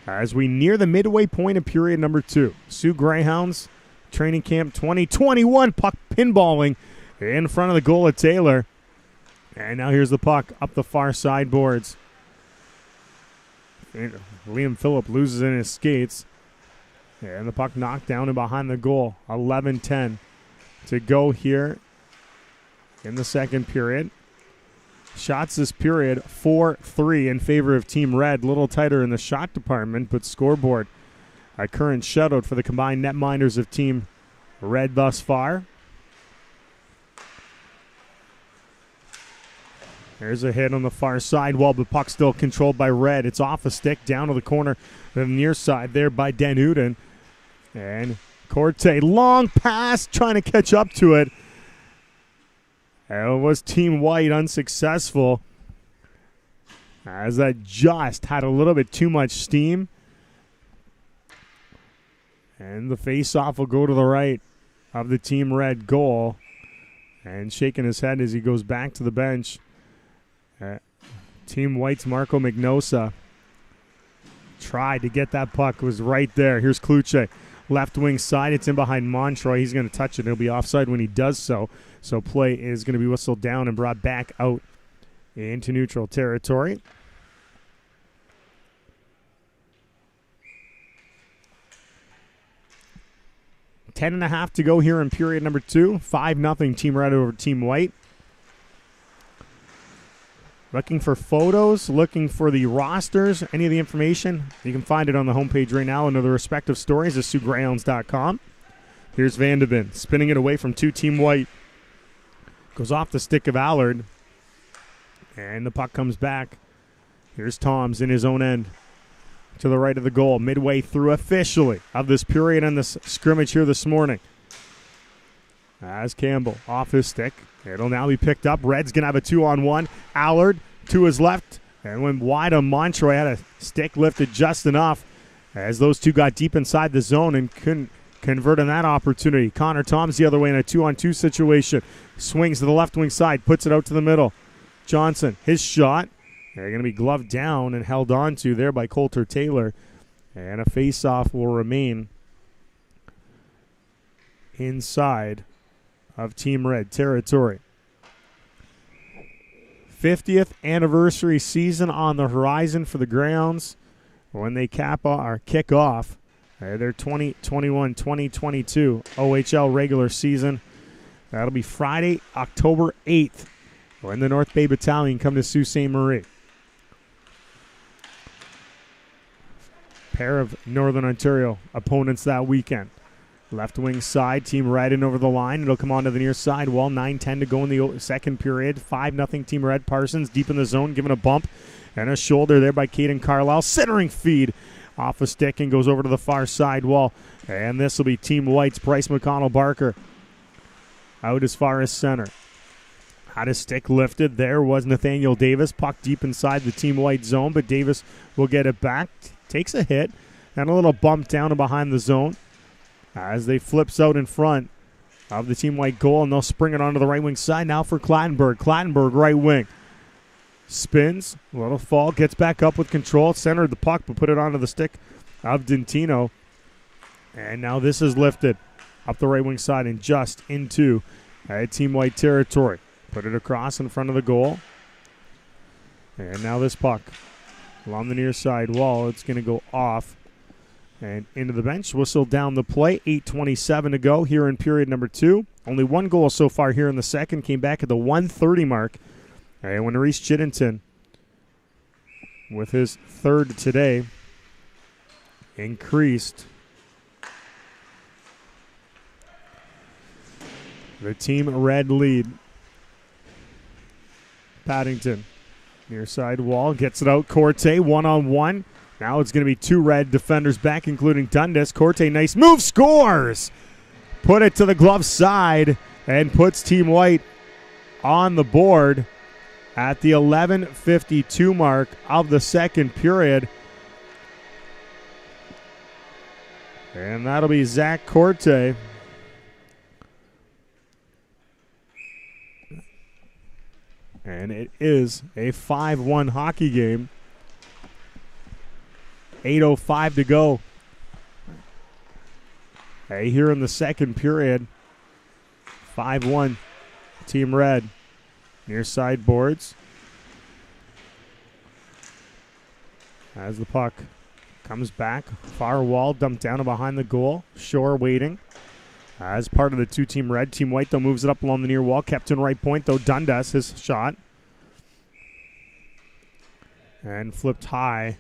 As we near the midway point of period number 2. Sioux Greyhounds training camp 2021 puck pinballing in front of the goal of Taylor. And now here's the puck up the far side boards. Liam Phillip loses in his skates. And the puck knocked down and behind the goal. 11:10 to go here in the second period. Shots this period, 4-3 in favor of Team Red. A little tighter in the shot department, but scoreboard a current shutout for the combined netminders of Team Red thus far. There's a hit on the far side wall, but puck still controlled by Red. It's off a stick, down to the corner, the near side there by Den Uden. And Corte, long pass, trying to catch up to it. And it was Team White unsuccessful, as that just had a little bit too much steam. And the face-off will go to the right of the Team Red goal. And shaking his head as he goes back to the bench. Team White's Marco Magnosa tried to get that puck. Was right there. Here's Kluche. Left wing side. It's in behind Montroy. He's going to touch it. He'll be offside when he does so. So play is going to be whistled down and brought back out into neutral territory. Ten and a half to go here in period number 2. 5-0 Team Red over Team White. Looking for photos, looking for the rosters, any of the information, you can find it on the homepage right now under the respective stories at SiouxGreyhounds.com. Here's Vandeven spinning it away from 2 Team White. Goes off the stick of Allard. And the puck comes back. Here's Toms in his own end to the right of the goal. Midway through officially of this period and this scrimmage here this morning. As Campbell off his stick. It'll now be picked up. Red's going to have a 2-on-1. Allard to his left and went wide on Montroy. Had a stick lifted just enough as those two got deep inside the zone and couldn't converting that opportunity. Connor Toms the other way in a 2-on-2 situation. Swings to the left wing side, puts it out to the middle. Johnson, his shot. They're going to be gloved down and held on to there by Coulter Taylor. And a face-off will remain inside of Team Red territory. 50th anniversary season on the horizon for the Greyhounds when they kick off their 2021-2022 OHL regular season. That'll be Friday, October 8th, when the North Bay Battalion come to Sault Ste. Marie. Pair of Northern Ontario opponents that weekend. Left wing side, Team Red in over the line. It'll come onto the near side wall. 9:10 to go in the second period. 5-0 Team Red. Parsons deep in the zone, giving a bump and a shoulder there by Caden Carlisle. Centering feed off a stick and goes over to the far side wall. And this will be Team White's Bryce McConnell-Barker out as far as center. Had his stick lifted. There was Nathaniel Davis. Puck deep inside the Team White zone, but Davis will get it back. Takes a hit and a little bump down and behind the zone as they flips out in front of the Team White goal, and they'll spring it onto the right wing side now for Clattenburg. Clattenburg, right wing. Spins, a little fall, gets back up with control, centered the puck, but put it onto the stick of Dentino. And now this is lifted up the right wing side and just into Team White territory. Put it across in front of the goal. And now this puck along the near side wall. It's going to go off and into the bench. Whistle down the play. 8:27 to go here in period number 2. Only one goal so far here in the second. Came back at the 1:30 mark. And when Reese Chiddington, with his third today, increased the Team Red lead. Paddington, near side wall, gets it out. Corte, one-on-one. Now it's going to be 2 Red defenders back, including Dundas. Corte, nice move, scores! Put it to the glove side and puts Team White on the board at the 11:52 mark of the second period. And that'll be Zach Corte. And it is a 5-1 hockey game. 8:05 to go. Hey, here in the second period. 5-1 Team Red. Near side boards. As the puck comes back. Far wall dumped down and behind the goal. Shore waiting. As part of the 2 Team Red. Team White, though, moves it up along the near wall. Kept in right point, though. Dundas, his shot. And flipped high.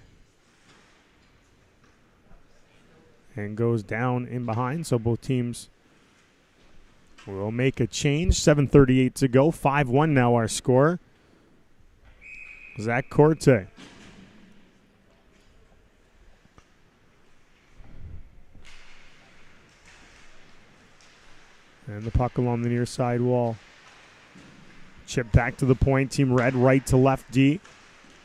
And goes down in behind. So both teams will make a change. 7:38 to go. 5-1 now our score. Zach Corte. And the puck along the near side wall. Chip back to the point. Team Red right to left D.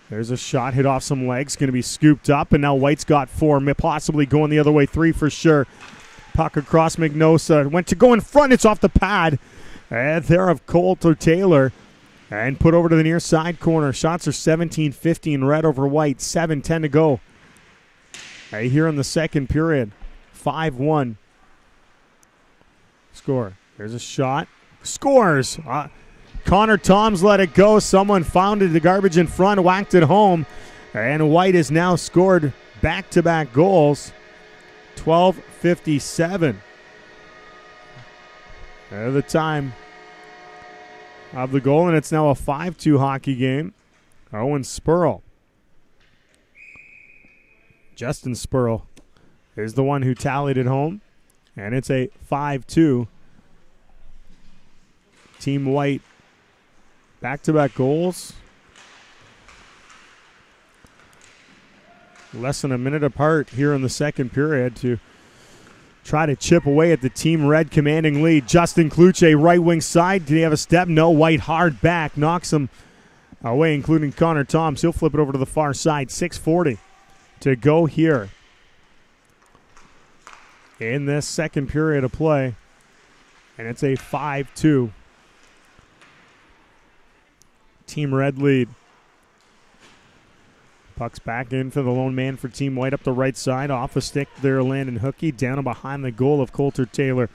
There's a shot, hit off some legs. Going to be scooped up, and now White's got 4. Possibly going the other way, 3 for sure. Puck across Magnosa. Went to go in front. It's off the pad. And there of Coulter Taylor. And put over to the near side corner. Shots are 17-15 Red over White. 7:10 to go. Here in the second period. 5-1. Score. There's a shot. Scores. Connor Toms let it go. Someone found it, the garbage in front, whacked it home. And White has now scored back-to-back goals. 12:57. At the time of the goal, and it's now a 5-2 hockey game. Owen Spurl. Justin Spurl is the one who tallied it home. And it's a 5-2. Team White back-to-back goals. Less than a minute apart here in the second period to try to chip away at the Team Red commanding lead. Justin Kluche, right wing side. Did he have a step? No. White hard back. Knocks him away, including Connor Toms. He'll flip it over to the far side. 6:40 to go here in this second period of play. And it's a 5-2 Team Red lead. Puck's back in for the lone man for Team White up the right side. Off a stick there, Landon Hookey. Down and behind the goal of Coulter Taylor.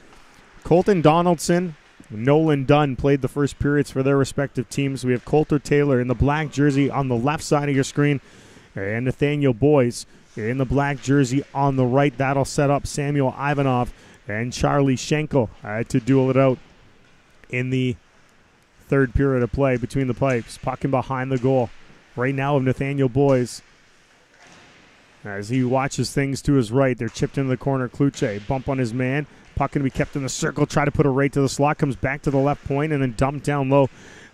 Colton Donaldson, Nolan Dunn played the first periods for their respective teams. We have Coulter Taylor in the black jersey on the left side of your screen. And Nathaniel Boyce in the black jersey on the right. That'll set up Samuel Ivanov and Charlie Schenkel to duel it out in the third period of play between the pipes. Puck in behind the goal right now of Nathaniel Boyce. As he watches things to his right, they're chipped into the corner. Kluche, bump on his man. Puck going to be kept in the circle. Try to put it right to the slot. Comes back to the left point and then dumped down low.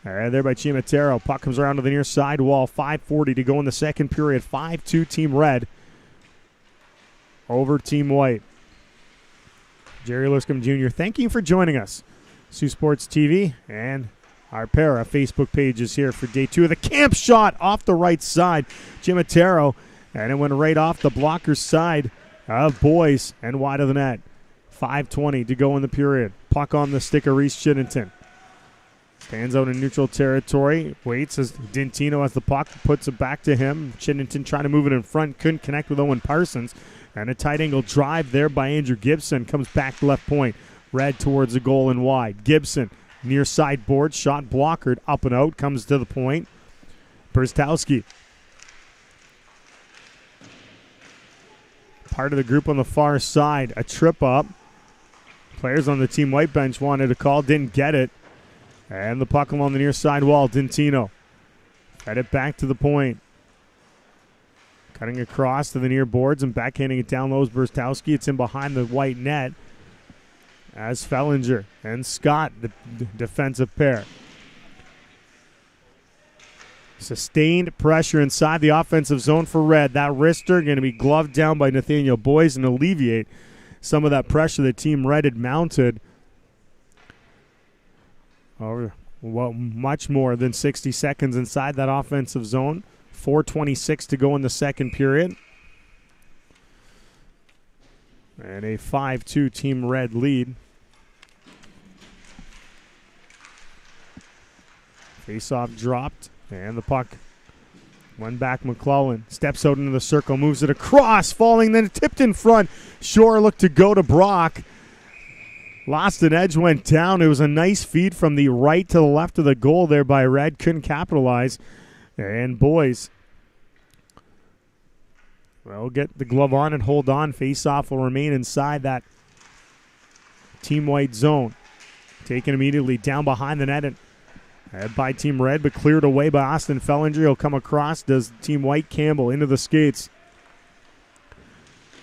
There by Chimatero. Puck comes around to the near side wall. 5:40 to go in the second period. 5-2 Team Red over Team White. Jerry Liscombe Jr., thank you for joining us. Sioux Sports TV and our pair of Facebook pages here for day 2 of the camp shot off the right side. Chimatero, and it went right off the blocker's side of Boyce and wide of the net. 5:20 to go in the period. Puck on the stick of Reese Chinnington. Stands out in neutral territory. Waits as Dintino has the puck. Puts it back to him. Chinnington trying to move it in front. Couldn't connect with Owen Parsons. And a tight angle drive there by Andrew Gibson. Comes back to left point. Red towards the goal and wide. Gibson near side board. Shot blockered. Up and out. Comes to the point. Berstowski. Part of the group on the far side. A trip up. Players on the Team White bench wanted a call. Didn't get it. And the puck along the near side wall. Dintino. Fed it back to the point. Cutting across to the near boards and backhanding it down low is Berstowski. It's in behind the white net as Fellinger and Scott, the defensive pair. Sustained pressure inside the offensive zone for Red. That wrister going to be gloved down by Nathaniel Boyce and alleviate some of that pressure that Team Red had mounted over much more than 60 seconds inside that offensive zone. 4:26 to go in the second period. And a 5-2 Team Red lead. Face-off dropped, and the puck went back. McClellan steps out into the circle, moves it across, falling, then tipped in front. Shore looked to go to Brock. Lost an edge, went down. It was a nice feed from the right to the left of the goal there by Red. Couldn't capitalize. And Boyce will get the glove on and hold on. Face-off will remain inside that Team White zone. Taken immediately down behind the net and by Team Red, but cleared away by Austin Fellinger. He'll come across. Does Team White. Campbell into the skates.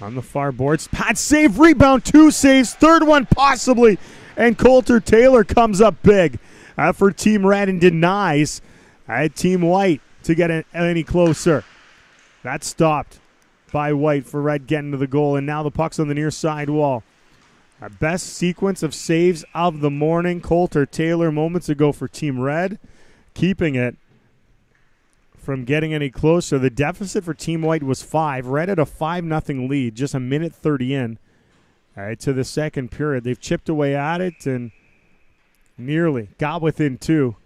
On the far boards. Pat save, rebound, 2 saves, third one possibly. And Coulter Taylor comes up big for Team Red and denies Team White to get any closer. That stopped by White for Red getting to the goal. And now the puck's on the near side wall. Our best sequence of saves of the morning. Coulter Taylor moments ago for Team Red, keeping it from getting any closer. The deficit for Team White was 5. Red had a 5-0 lead, just a minute 30 in to the second period. They've chipped away at it and nearly got within 2.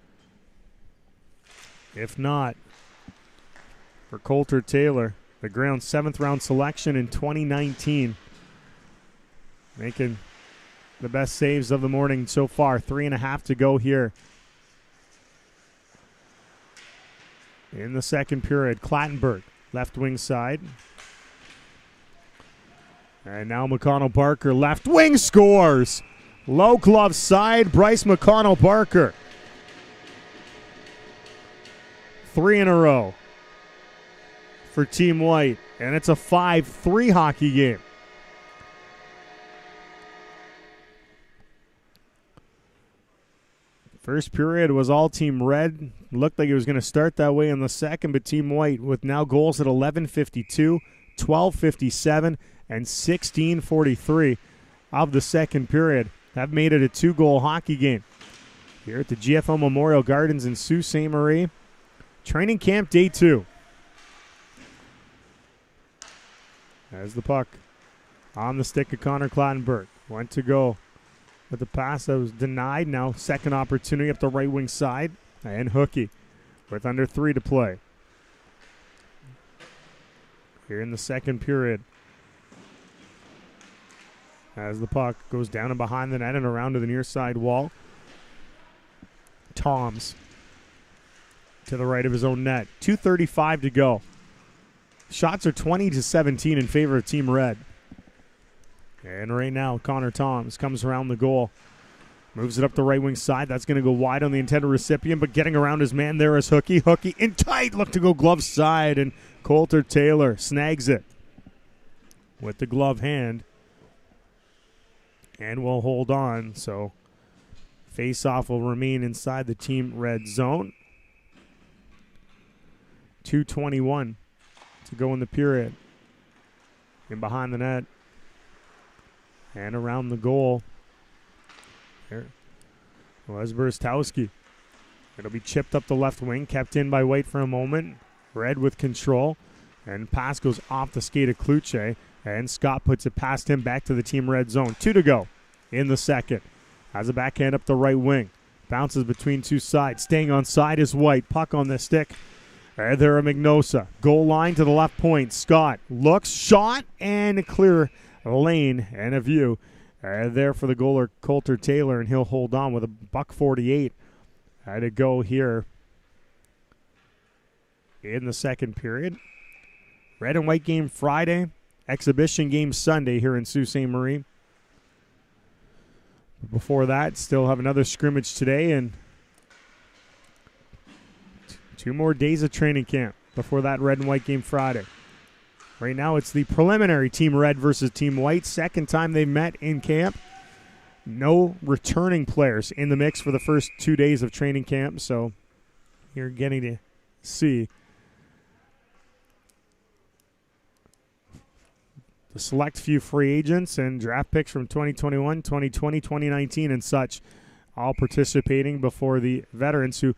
If not, for Coulter Taylor, the ground 7th round selection in 2019. Making the best saves of the morning so far. 3.5 to go here in the second period. Clattenburg, left wing side. And now McConnell-Barker, left wing, scores. Low glove side, Bryce McConnell-Barker. 3 in a row for Team White. And it's a 5-3 hockey game. First period was all Team Red. Looked like it was going to start that way in the second, but Team White with now goals at 11:52, 12:57, and 16:43 of the second period have made it a 2-goal hockey game here at the GFL Memorial Gardens in Sault Ste. Marie. Training camp day 2. As the puck on the stick of Connor Clattenburg. Went to go with the pass that was denied. Now second opportunity up the right wing side. And Hookie with under 3 to play. Here in the second period. As the puck goes down and behind the net and around to the near side wall. Toms to the right of his own net. 2:35 to go. Shots are 20-17 in favor of Team Red. And right now, Connor Toms comes around the goal. Moves it up the right wing side. That's going to go wide on the intended recipient, but getting around his man there is Hookie. Hookie in tight. Look to go glove side, and Coulter Taylor snags it with the glove hand. And will hold on, so face-off will remain inside the Team Red zone. 2:21 to go in the period. And behind the net. And around the goal. There was Berstowski. It'll be chipped up the left wing, kept in by White for a moment. Red with control. And pass goes off the skate of Kluche. And Scott puts it past him back to the Team Red zone. 2 to go in the second. Has a backhand up the right wing. Bounces between two sides. Staying on side is White. Puck on the stick. There are Magnosa. Goal line to the left point. Scott looks, shot, and a clear lane and a view. There for the goaler, Coulter Taylor, and he'll hold on with a $1:48 to go here in the second period. Red and white game Friday. Exhibition game Sunday here in Sault Ste. Marie. Before that, still have another scrimmage today and 2 more days of training camp before that red and white game Friday. Right now it's the preliminary Team Red versus Team White. Second time they met in camp. No returning players in the mix for the first 2 days of training camp, so you're getting to see the select few free agents and draft picks from 2021, 2020, 2019, and such, all participating before the veterans who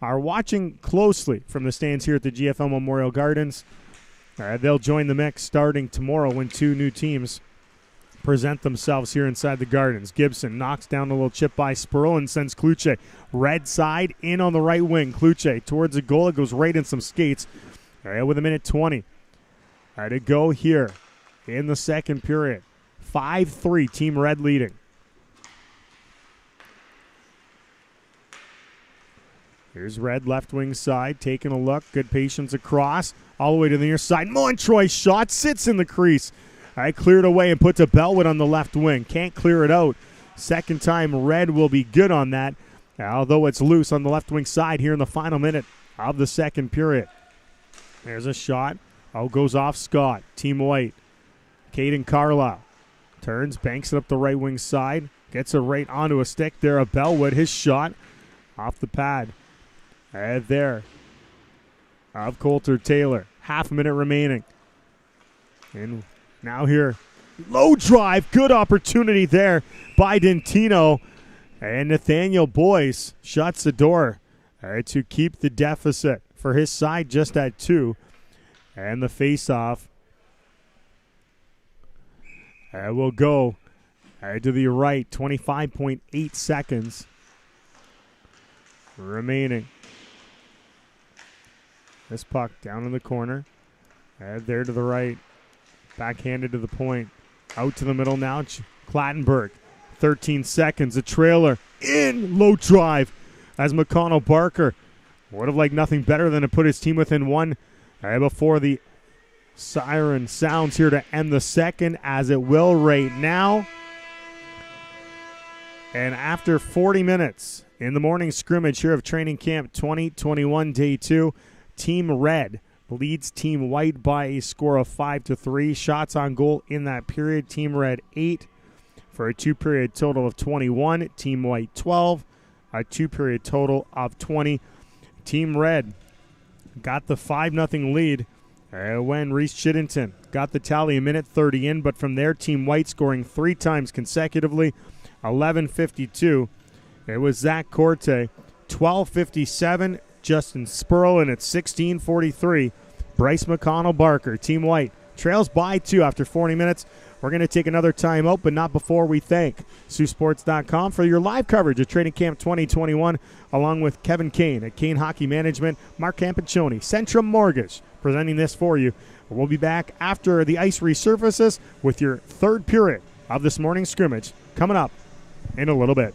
are watching closely from the stands here at the GFL Memorial Gardens. They'll join the mix starting tomorrow when 2 new teams present themselves here inside the Gardens. Gibson knocks down a little chip by Spurl and sends Kluche red side in on the right wing. Kluche towards the goal. It goes right in some skates with 1:20 to go here in the second period. 5-3, Team Red leading. Here's Red left wing side, taking a look. Good patience across, all the way to the near side. Montroy's shot sits in the crease. Cleared away and puts a Bellwood on the left wing. Can't clear it out. Second time Red will be good on that, although it's loose on the left wing side here in the final minute of the second period. There's a shot. Goes off Scott. Team White. Caden Carlisle turns, banks it up the right wing side. Gets it right onto a stick there of Bellwood. His shot off the pad. There of Coulter Taylor. Half a minute remaining. And now here, low drive. Good opportunity there by Dentino. And Nathaniel Boyce shuts the door to keep the deficit for his side just at 2. And the face-off will go to the right. 25.8 seconds remaining. This puck down in the corner. There to the right. Backhanded to the point. Out to the middle now. Clattenburg. 13 seconds. A trailer. In. Low drive. As McConnell Barker would have liked nothing better than to put his team within 1 before the siren sounds here to end the second, as it will right now. And after 40 minutes in the morning scrimmage here of training camp 2021 day 2, Team Red leads Team White by a score of 5-3. Shots on goal in that period. Team Red 8 for a 2-period total of 21. Team White 12, a 2-period total of 20. Team Red got the 5-0 lead when Reese Chiddington got the tally a minute 30 in, but from there Team White scoring 3 times consecutively. 11:52. It was Zach Corte. 12:57. Justin Spurl, and at 16:43, Bryce McConnell Barker. Team White trails by 2 after 40 minutes. We're going to take another timeout, but not before we thank SiouxSports.com for your live coverage of Training Camp 2021, along with Kevin Kane at Kane Hockey Management, Mark Campiccioni, Centrum Mortgage, presenting this for you. We'll be back after the ice resurfaces with your third period of this morning's scrimmage coming up in a little bit.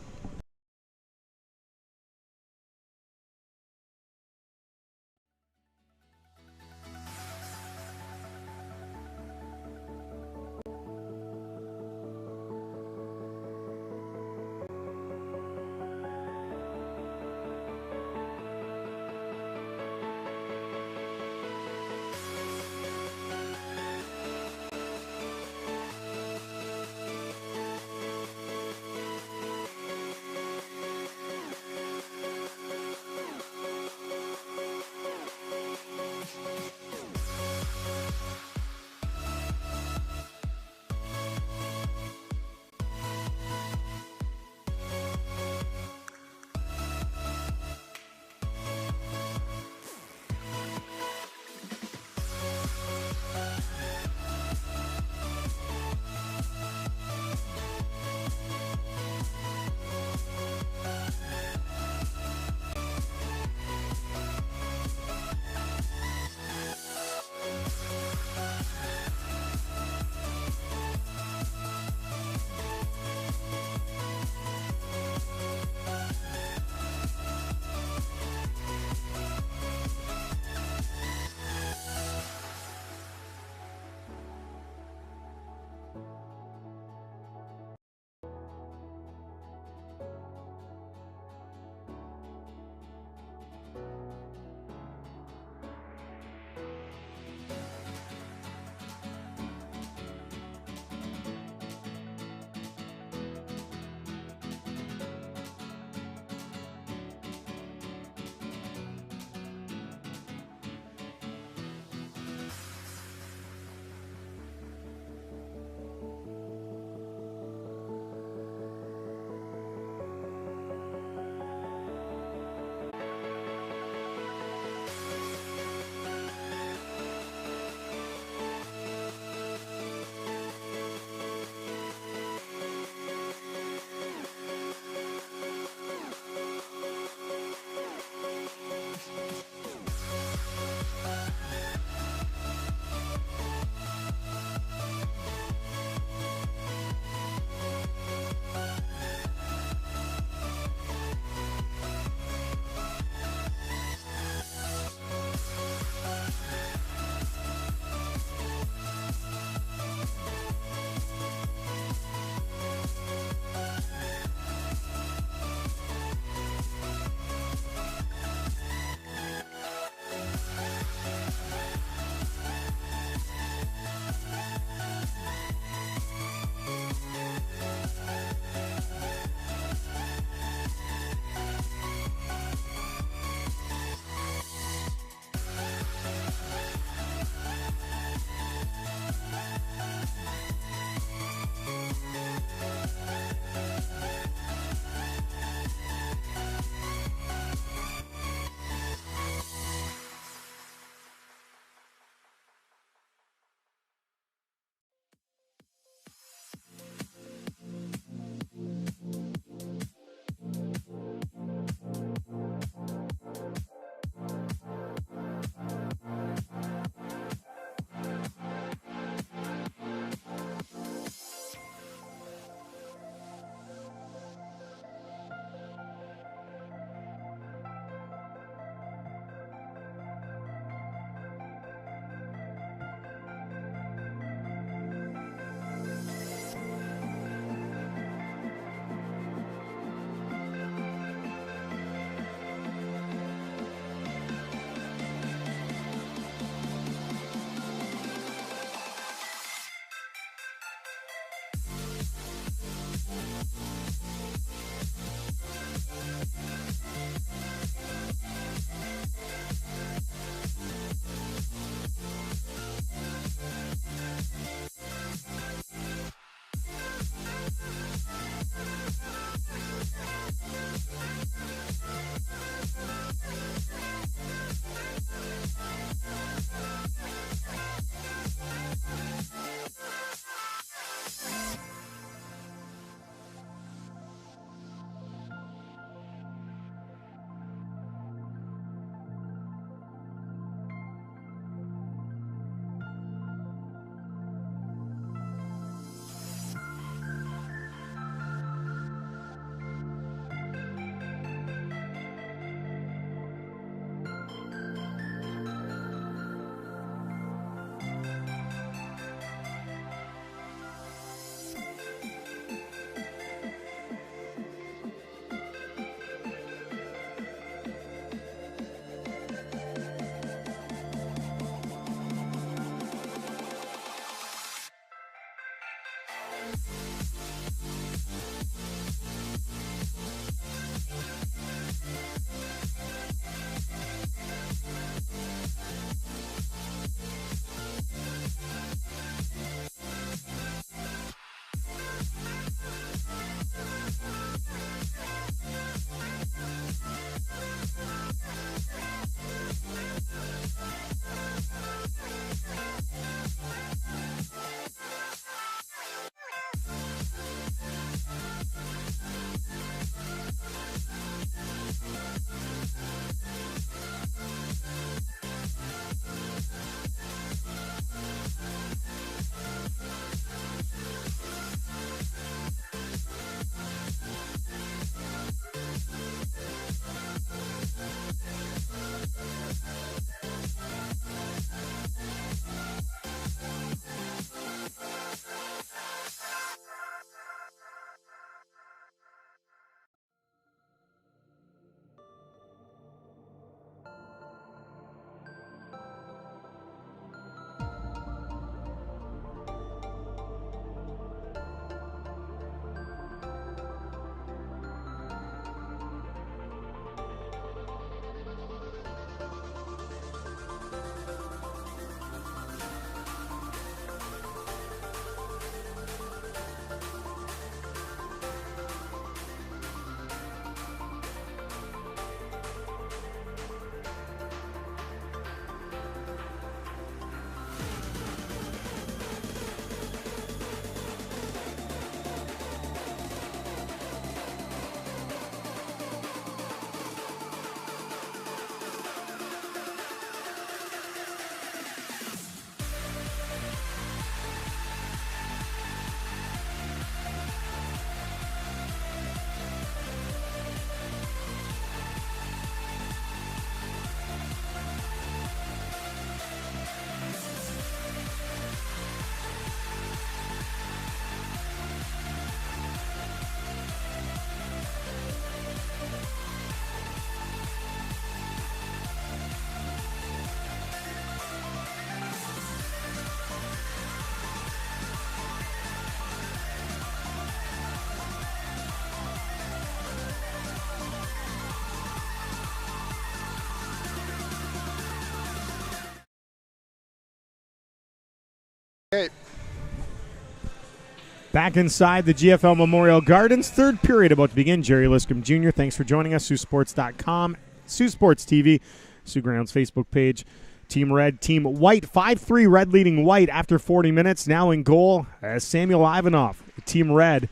Back inside the GFL Memorial Gardens, third period about to begin. Jerry Liscombe Jr., thanks for joining us. SiouxSports.com, Sioux Sports TV, Sioux Grounds Facebook page. Team Red, Team White, 5-3 Red leading White after 40 minutes. Now in goal, Samuel Ivanov, Team Red.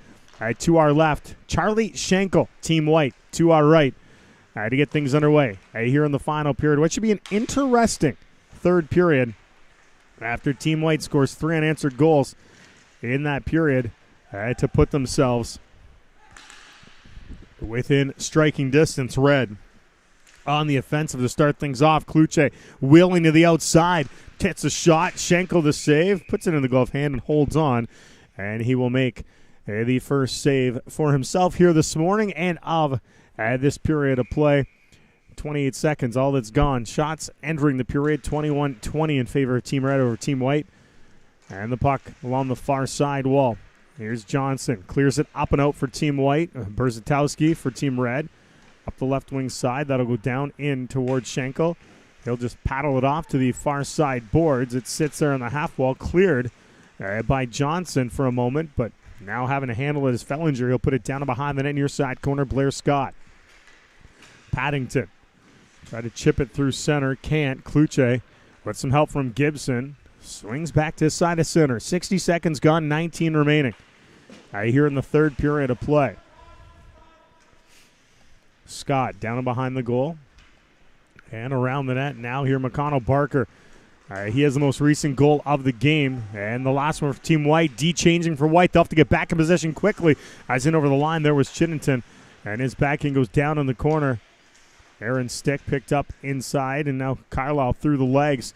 To our left, Charlie Schenkel, Team White. To our right, to get things underway here in the final period. What should be an interesting third period after Team White scores 3 unanswered goals in that period to put themselves within striking distance. Red on the offensive to start things off. Kluche wheeling to the outside, gets a shot. Schenkel the save, puts it in the glove hand and holds on, and he will make the first save for himself here this morning and of this period of play. 28 seconds, all that's gone. Shots entering the period, 21-20 in favor of Team Red over Team White. And the puck along the far side wall. Here's Johnson. Clears it up and out for Team White. Berzatowski for Team Red. Up the left wing side. That'll go down in towards Schenkel. He'll just paddle it off to the far side boards. It sits there on the half wall. Cleared by Johnson for a moment. But now having to handle it is Fellinger. He'll put it down behind the net near side corner. Blair Scott. Paddington. Try to chip it through center. Can't. Kluche with some help from Gibson. Swings back to his side of center. 60 seconds gone, 19 remaining. Here in the third period of play. Scott down and behind the goal. And around the net now here McConnell Barker. He has the most recent goal of the game. And the last one for Team White. D changing for White. They'll have to get back in possession quickly. As in over the line there was Chittenden. And his backing goes down in the corner. Aaron Stick picked up inside. And now Carlisle through the legs.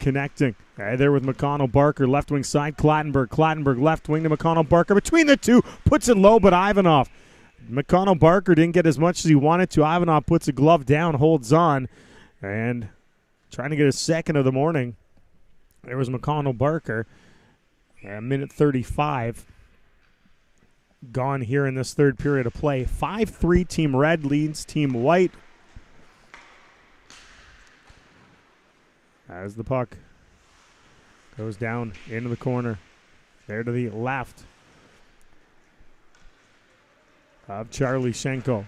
Connecting there with McConnell Barker, left wing side, Clattenburg left wing to McConnell Barker. Between the two, puts it low, but Ivanov. McConnell Barker didn't get as much as he wanted to. Ivanov puts a glove down, holds on, and trying to get a second of the morning. There was McConnell Barker. Minute 35 gone here in this third period of play. 5-3 Team Red leads Team White. As the puck goes down into the corner, there to the left of Charlie Schenkel.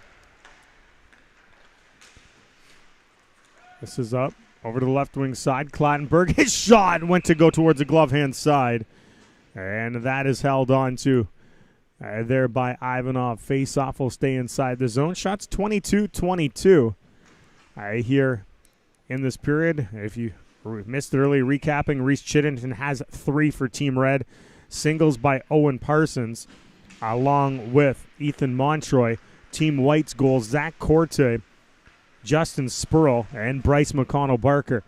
This is up over to the left wing side. Clattenburg, his shot went to go towards the glove hand side, and that is held on to there by Ivanov. Face-off will stay inside the zone. Shots 22-22 here in this period. If you missed it early, recapping, Reese Chittenden has 3 for Team Red. Singles by Owen Parsons, along with Ethan Montroy. Team White's goals, Zach Corte, Justin Spurl, and Bryce McConnell Barker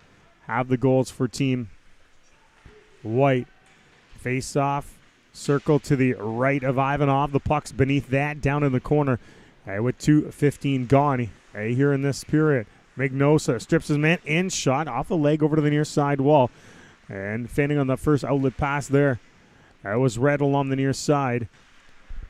have the goals for Team White. Face-off, circle to the right of Ivanov. The puck's beneath that, down in the corner with 2:15 gone here in this period. Mignosa strips his man in, shot off the leg over to the near side wall. And fending on the first outlet pass there. That was Red along the near side.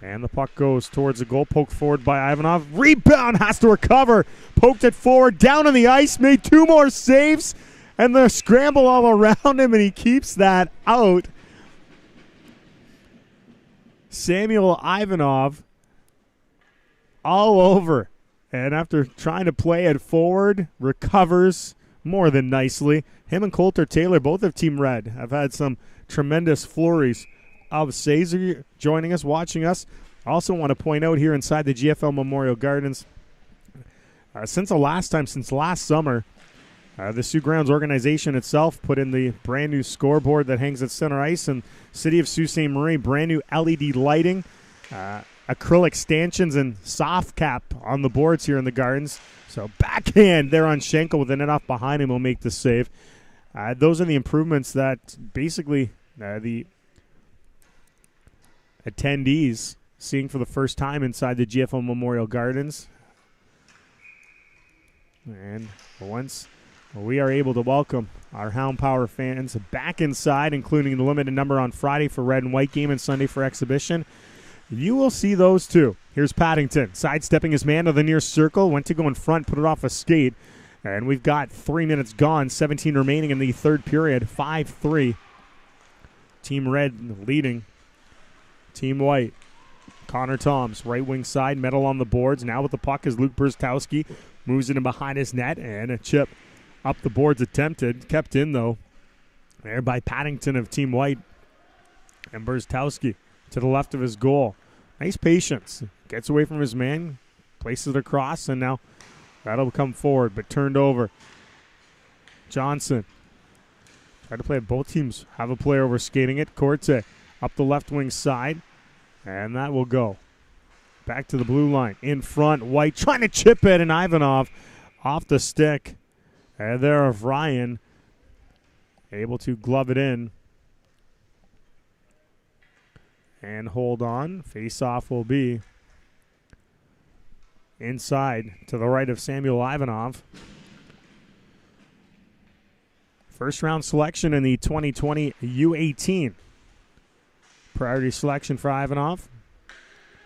And the puck goes towards the goal. Poked forward by Ivanov. Rebound, has to recover. Poked it forward, down on the ice, made 2 more saves. And the scramble all around him, and he keeps that out. Samuel Ivanov all over. And after trying to play it forward, recovers more than nicely. Him and Coulter Taylor, both of Team Red, have had some tremendous flurries of saves. Joining us, watching us. I also want to point out here inside the GFL Memorial Gardens, since last summer, the Sioux Grounds organization itself put in the brand new scoreboard that hangs at center ice, and City of Sault Ste. Marie, brand new LED lighting, acrylic stanchions, and soft cap on the boards here in the Gardens. So backhand there on Schenkel with the net off behind him will make the save. Those are the improvements that basically the attendees seeing for the first time inside the GFL Memorial Gardens. And once we are able to welcome our Hound Power fans back inside, including the limited number on Friday for Red and White game and Sunday for exhibition, you will see those too. Here's Paddington sidestepping his man to the near circle. Went to go in front, put it off a skate. And we've got 3 minutes gone, 17 remaining in the third period. 5-3. Team Red leading Team White. Connor Toms, right wing side, medal on the boards. Now with the puck is Luke Brzezowski. Moves it in behind his net, and a chip up the boards attempted. Kept in, though, there by Paddington of Team White. And Brzezowski to the left of his goal. Nice patience. Gets away from his man, places it across, and now that'll come forward, but turned over. Johnson. Try to play it. Both teams have a player over skating it. Corte up the left wing side. And that will go. Back to the blue line. In front, White trying to chip it, and Ivanov off the stick. And there of Ryan. Able to glove it in. And hold on. Face-off will be inside to the right of Samuel Ivanov. First round selection in the 2020 U18. Priority selection for Ivanov.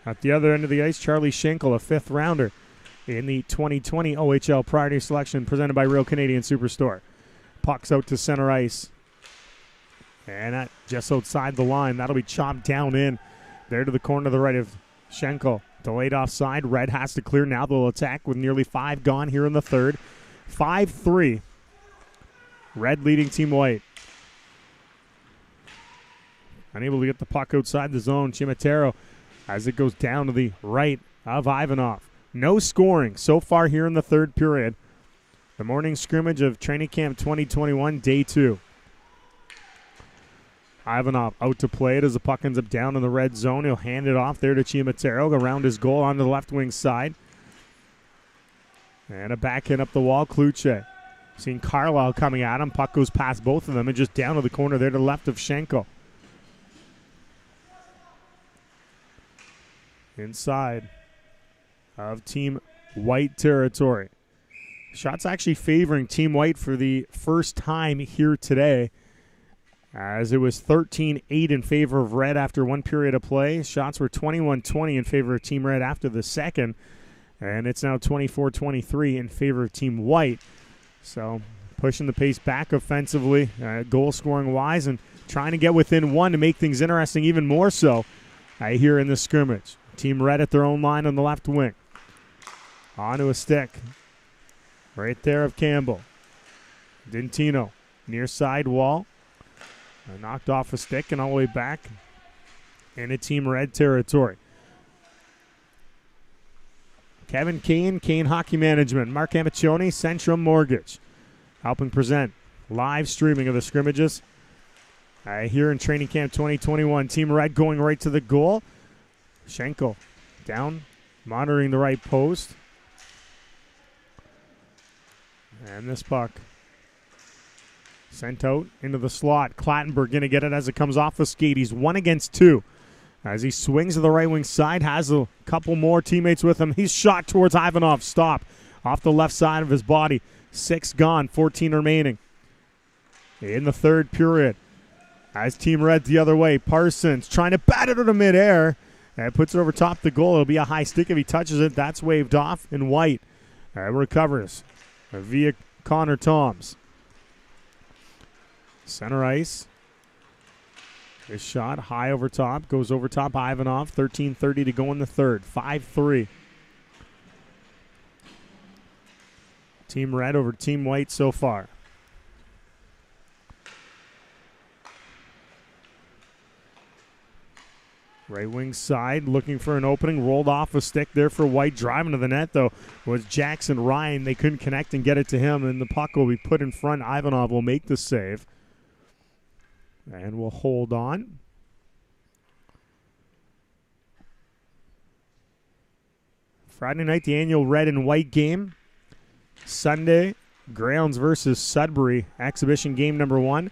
At the other end of the ice, Charlie Schenkel, a fifth rounder in the 2020 OHL priority selection presented by Real Canadian Superstore. Puck's out to center ice. And that just outside the line. That'll be chopped down in there to the corner to the right of Schenkel. Delayed offside. Red has to clear now. They'll attack with nearly 5 gone here in the third. 5-3. Red leading Team White. Unable to get the puck outside the zone. Cimitero as it goes down to the right of Ivanov. No scoring so far here in the third period. The morning scrimmage of Training Camp 2021, Day 2. Ivanov out to play it as the puck ends up down in the red zone. He'll hand it off there to Cimitero around his goal on the left wing side. And a backhand up the wall, Kluche. Seeing Carlisle coming at him. Puck goes past both of them and just down to the corner there to the left of Schenkel. Inside of Team White territory. Shots actually favoring Team White for the first time here today, as it was 13-8 in favor of Red after one period of play. Shots were 21-20 in favor of Team Red after the second, and it's now 24-23 in favor of Team White. So pushing the pace back offensively, goal-scoring wise, and trying to get within one to make things interesting even more so here in the scrimmage. Team Red at their own line on the left wing. Onto a stick. Right there of Campbell. Dintino near side wall. Knocked off a stick and all the way back into Team Red territory. Kevin Kane, Kane Hockey Management. Mark Amiccioni, Centrum Mortgage. Helping present live streaming of the scrimmages here in Training Camp 2021. Team Red going right to the goal. Schenkel down, monitoring the right post. And this puck sent out into the slot. Clattenburg going to get it as it comes off the skate. He's 1 against 2. As he swings to the right wing side, has a couple more teammates with him. He's shot towards Ivanov. Stop off the left side of his body. 6 gone, 14 remaining. In the third period, as Team Red the other way, Parsons trying to bat it into midair. And puts it over top the goal. It'll be a high stick if he touches it. That's waved off, and White recovers via Connor Toms. Center ice. His shot high over top. Goes over top Ivanov. 13:30 to go in the third. 5-3. Team Red over Team White so far. Right wing side looking for an opening. Rolled off a stick there for White. Driving to the net, though, was Jackson Ryan. They couldn't connect and get it to him, and the puck will be put in front. Ivanov will make the save. And we'll hold on. Friday night, the annual red and white game. Sunday, Greyhounds versus Sudbury. Exhibition game number 1.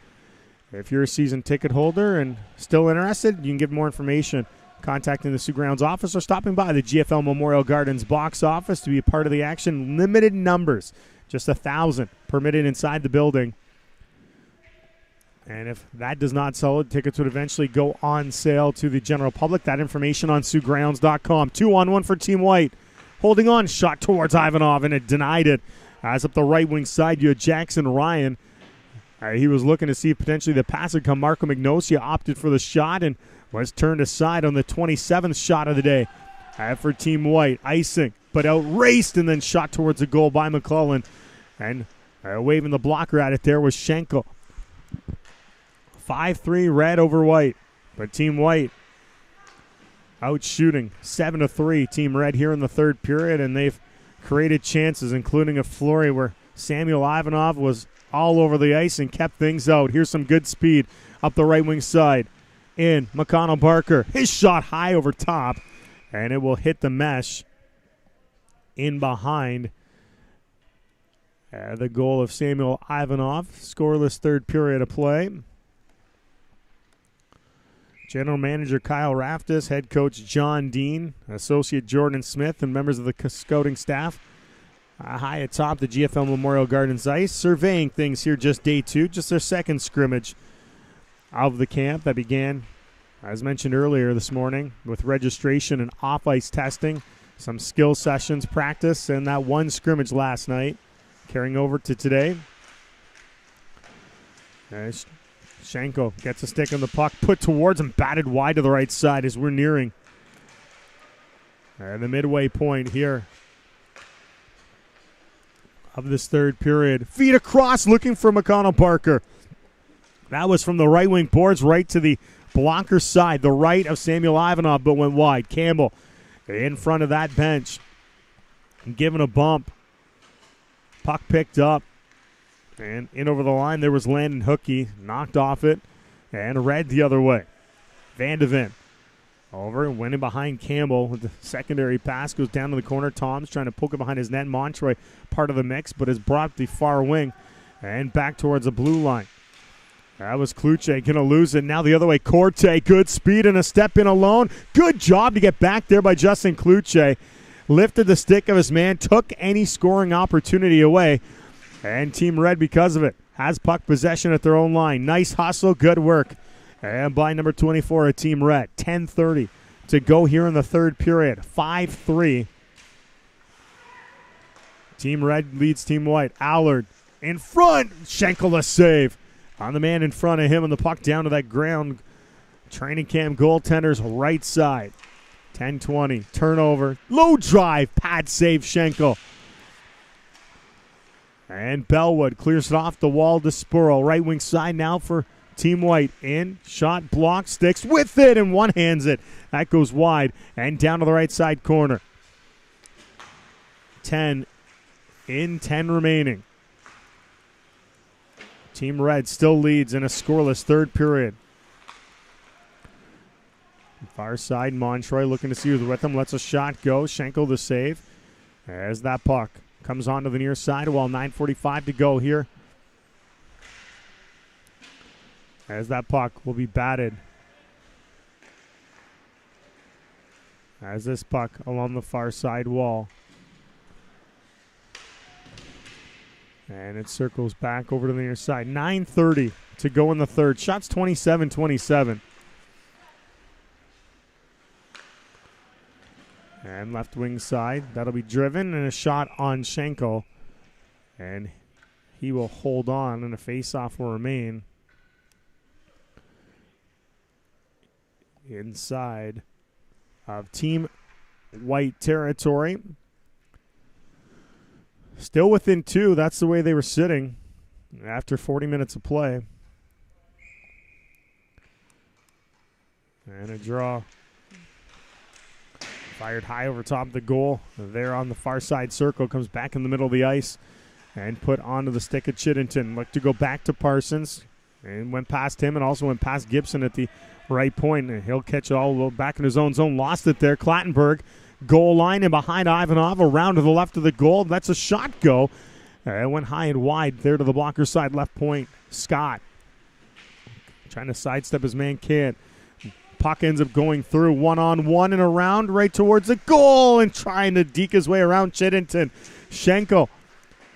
If you're a season ticket holder and still interested, you can get more information contacting the Sioux Grounds office or stopping by the GFL Memorial Gardens box office to be a part of the action. Limited numbers, just 1,000 permitted inside the building. And if that does not sell it, tickets would eventually go on sale to the general public. That information on SiouxGrounds.com. 2-on-1 for Team White. Holding on, shot towards Ivanov, and it denied it. As up the right wing side, you had Jackson Ryan He was looking to see if potentially the pass would come. Marco Magnosia opted for the shot and was turned aside on the 27th shot of the day. For Team White, icing, but outraced and then shot towards the goal by McClellan. And waving the blocker at it there was Schenkel. 5-3 red over white. But Team White out shooting 7-3 Team Red here in the third period, and they've created chances, including a flurry where Samuel Ivanov was all over the ice and kept things out. Here's some good speed up the right wing side. In McConnell Barker. His shot high over top, and it will hit the mesh in behind the goal of Samuel Ivanov. Scoreless third period of play. General Manager Kyle Raftis, Head Coach John Dean, Associate Jordan Smith, and members of the scouting staff high atop the GFL Memorial Gardens ice, surveying things here just day two, just their second scrimmage of the camp that began, as mentioned earlier this morning, with registration and off-ice testing, some skill sessions, practice, and that one scrimmage last night, carrying over to today. Schenkel gets a stick on the puck, put towards him, batted wide to the right side as we're nearing the midway point here of this third period. Feet across, looking for McConnell Barker. That was from the right wing boards right to the blocker side, the right of Samuel Ivanov, but went wide. Campbell in front of that bench, given a bump. Puck picked up, and in over the line there was Landon Hookey, knocked off it, and red the other way. Van de Ven over, went in behind Campbell with the secondary pass, goes down to the corner. Tom's trying to poke it behind his net. Montroy part of the mix, but is brought the far wing and back towards the blue line. That was Kluche, going to lose it. Now the other way, Corte, good speed and a step in alone. Good job to get back there by Justin Kluche. Lifted the stick of his man, took any scoring opportunity away. And Team Red, because of it, has puck possession at their own line. Nice hustle, good work. And by number 24 of Team Red, 10:30 to go here in the third period. 5-3. Team Red leads Team White. Allard in front. Schenkel the save on the man in front of him, and the puck down to that ground. Training camp goaltender's right side. 10-20. Turnover. Low drive. Pad save Schenkel. And Bellwood clears it off the wall to Spurl. Right wing side now for Team White. In, shot, blocked, sticks with it, and one-hands it. That goes wide and down to the right side corner. 10 in, 10 remaining. Team Red still leads in a scoreless third period. Far side, Montroy looking to see who's with him. Lets a shot go. Schenkel the save. As that puck comes onto the near side while 9:45 to go here. As that puck will be batted. As this puck along the far side wall. And it circles back over to the near side. 9:30 to go in the third. Shots 27-27. And left wing side. That'll be driven, and a shot on Schenkel. And he will hold on, and a face-off will remain inside of Team White territory. Still within two. That's the way they were sitting after 40 minutes of play. And a draw. Fired high over top of the goal. There on the far side circle. Comes back in the middle of the ice and put onto the stick of Chiddington. Looked to go back to Parsons and went past him and also went past Gibson at the right point. And he'll catch it all back in his own zone. Lost it there. Clattenburg. Goal line and behind Ivanov. Around to the left of the goal. That's a shot go. It went high and wide there to the blocker side left point. Scott trying to sidestep his man. Can't. Puck ends up going through one-on-one and around right towards the goal and trying to deke his way around Chiddington. Schenkel,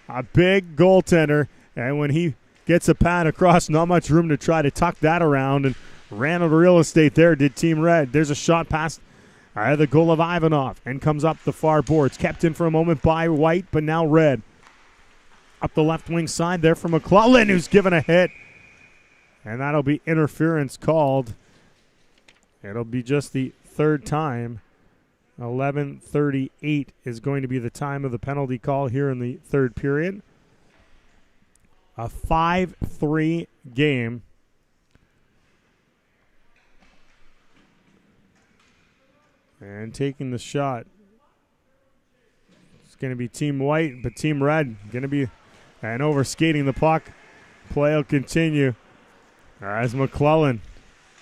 a big goaltender, and when he gets a pad across, not much room to try to tuck that around, and ran out of real estate there, did Team Red. There's a shot past the goal of Ivanov and comes up the far boards. Kept in for a moment by White, but now Red. Up the left wing side there for McClellan, who's given a hit. And that'll be interference called. It'll be just the third time. 11:38 is going to be the time of the penalty call here in the third period. A 5-3 game. And taking the shot. It's going to be Team White, but Team Red going to be and overskating the puck. Play will continue as McClellan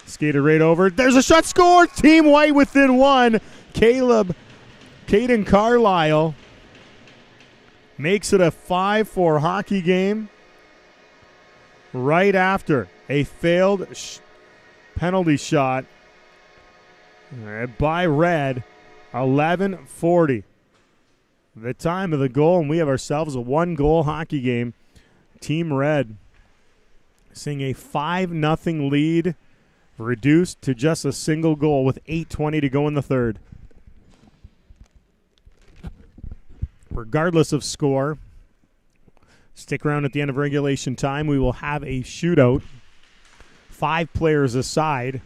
skated right over. There's a shot scored. Team White within one. Caden Carlisle makes it a 5-4 hockey game right after a failed penalty shot by Red. 11:40. The time of the goal, and we have ourselves a one-goal hockey game. Team Red seeing a 5-0 lead reduced to just a single goal with 8:20 to go in the third. Regardless of score, stick around at the end of regulation time. We will have a shootout. 5 players aside.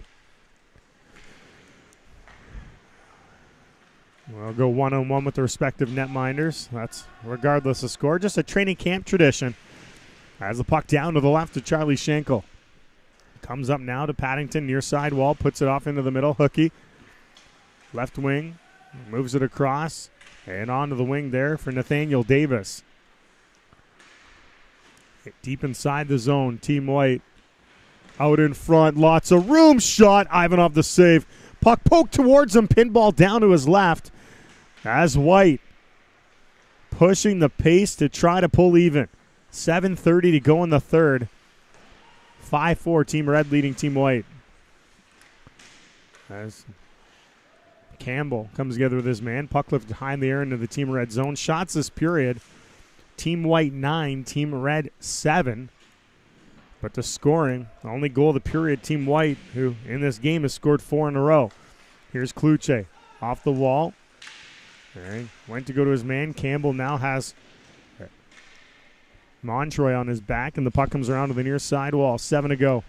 We'll go one-on-one with the respective netminders. That's regardless of score. Just a training camp tradition. As the puck down to the left to Charlie Schenkel. Comes up now to Paddington, near side wall, puts it off into the middle. Hookie, left wing, moves it across, and onto the wing there for Nathaniel Davis. Deep inside the zone, Team White out in front, lots of room, shot, Ivanov the save. Puck poked towards him, pinball down to his left as White pushing the pace to try to pull even. 7:30 to go in the third. 5-4, Team Red leading Team White. As Campbell comes together with his man. Puck lifted high in the air into the Team Red zone. Shots this period. Team White 9, Team Red 7. But the scoring, the only goal of the period, Team White, who in this game has scored 4 in a row. Here's Kluche off the wall. Right. Went to go to his man. Campbell now has Montroy on his back, and the puck comes around to the near side wall. 7 to go.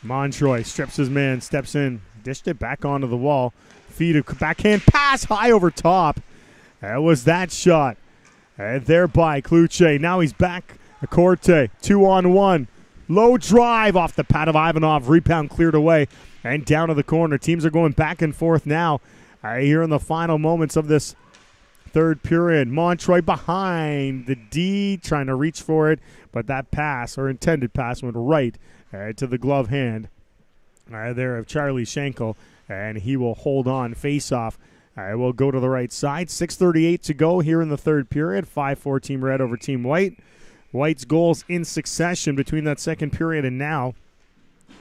Montroy strips his man, steps in, dished it back onto the wall. Feed a backhand pass high over top. That was that shot. And there by Kluche. Now he's back. Acorte, 2-on-1. Low drive off the pad of Ivanov. Rebound cleared away and down to the corner. Teams are going back and forth now. Here in the final moments of this third period. Montroy behind the D, trying to reach for it, but that pass, or intended pass, went right to the glove hand there of Charlie Schenkel, and he will hold on. Face-off will go to the right side. 6:38 to go here in the third period. 5-4 Team Red over Team White. White's goals in succession between that second period and now.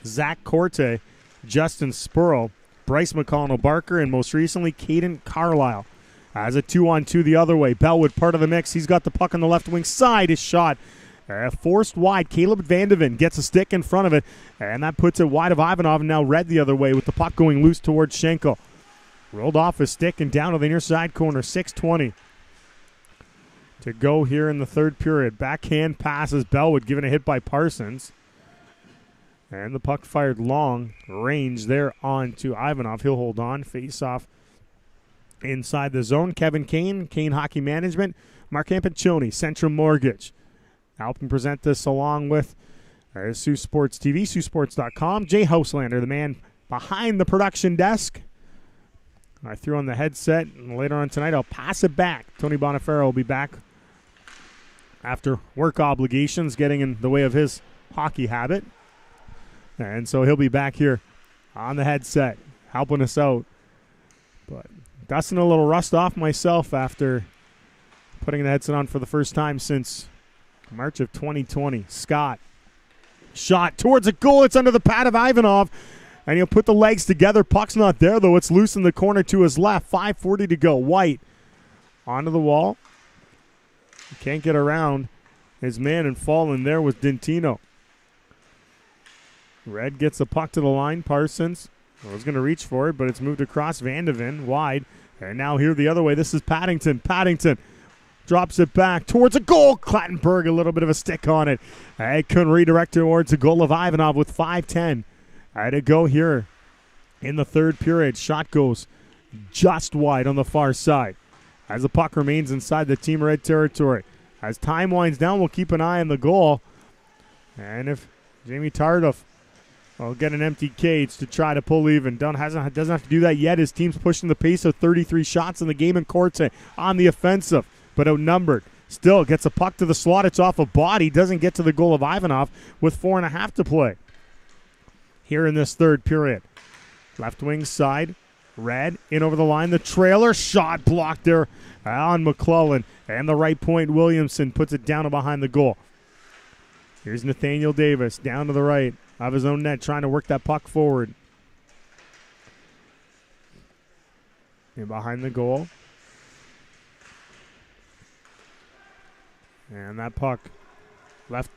Zach Corte, Justin Spurl, Bryce McConnell-Barker, and most recently, Caden Carlisle. As a 2-on-2 the other way. Bellwood part of the mix. He's got the puck on the left wing side. His shot forced wide. Caleb Vandeven gets a stick in front of it, and that puts it wide of Ivanov, and now Red the other way with the puck going loose towards Schenkel. Rolled off his stick and down to the near side corner. 6:20 to go here in the third period. Backhand passes. Bellwood given a hit by Parsons. And the puck fired long range there on to Ivanov. He'll hold on. Face off inside the zone. Kevin Kane, Kane Hockey Management, Mark Ampiccioni, Central Mortgage. Helping present this along with Sioux Sports TV, SiouxSports.com. Jay Houselander, the man behind the production desk. I threw on the headset, and later on tonight I'll pass it back. Tony Bonifero will be back after work obligations getting in the way of his hockey habit. And so he'll be back here on the headset, helping us out. But dusting a little rust off myself after putting the headset on for the first time since March of 2020. Scott, shot towards a goal. It's under the pad of Ivanov, and he'll put the legs together. Puck's not there, though. It's loose in the corner to his left. 5:40 to go. White onto the wall. He can't get around his man, and falling there was Dentino. Red gets the puck to the line. Parsons was going to reach for it, but it's moved across. Vandeven wide. And now here the other way. This is Paddington. Paddington Drops it back towards a goal. Clattenburg, a little bit of a stick on it. Couldn't redirect towards the goal of Ivanov with 5:10 to go here in the third period. Shot goes just wide on the far side as the puck remains inside the Team Red territory. As time winds down, we'll keep an eye on the goal. And if Jamie Tardif will get an empty cage to try to pull even. Doesn't have to do that yet. His team's pushing the pace of 33 shots in the game in Corte on the offensive, but outnumbered. Still gets a puck to the slot. It's off a body. Doesn't get to the goal of Ivanov with 4.5 to play here in this third period. Left wing side. Red in over the line. The trailer shot blocked there on McClellan. And the right point, Williamson puts it down behind the goal. Here's Nathaniel Davis down to the right of his own net, trying to work that puck forward. And behind the goal. And that puck left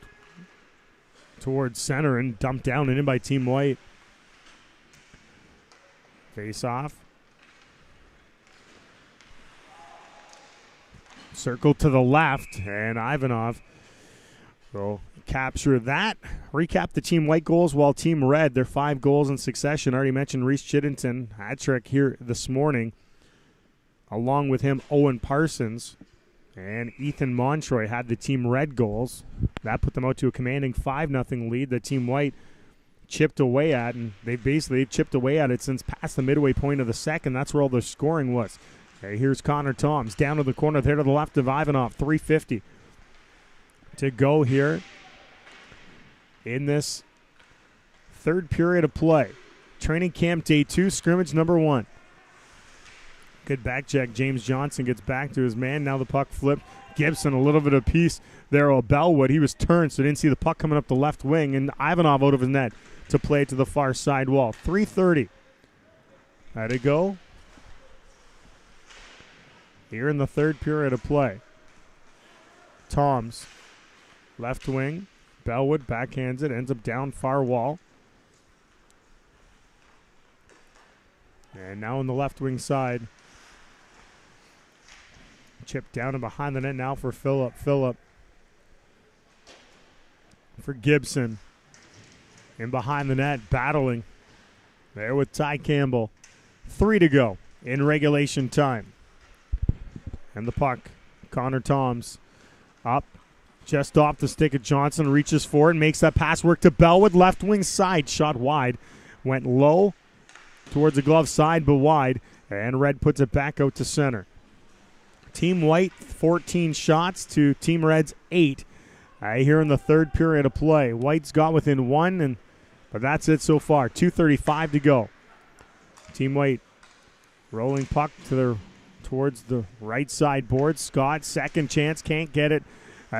towards center and dumped down and in by Team White. Face off. Circle to the left, and Ivanov will capture that. Recap the Team White goals, while Team Red, their 5 goals in succession. Already mentioned Reese Chiddington, hat-trick here this morning. Along with him, Owen Parsons and Ethan Montroy had the Team Red goals. That put them out to a commanding 5-0 lead that Team White chipped away at, and they've chipped away at it since past the midway point of the second. That's where all their scoring was. Okay, here's Connor Toms down to the corner there to the left of Ivanov. 3:50 to go here in this third period of play. Training camp day 2, scrimmage number 1. Good back check. James Johnson gets back to his man. Now the puck flipped. Gibson, a little bit of peace there. Bellwood, he was turned, so didn't see the puck coming up the left wing. And Ivanov out of his net to play it to the far side wall. 3:30 to go here in the third period of play. Toms, left wing. Bellwood backhands it, ends up down far wall. And now on the left wing side. Chip down and behind the net now for Phillip. Phillip for Gibson. And behind the net, battling there with Ty Campbell. 3 to go in regulation time. And the puck, Connor Toms up just off the stick of Johnson, reaches forward, makes that pass work to Bellwood. Left wing side, shot wide. Went low towards the glove side, but wide. And Red puts it back out to center. Team White, 14 shots to Team Red's 8 here in the third period of play. White's got within 1, but that's it so far. 2:35 to go. Team White rolling puck towards the right side board. Scott, second chance, can't get it.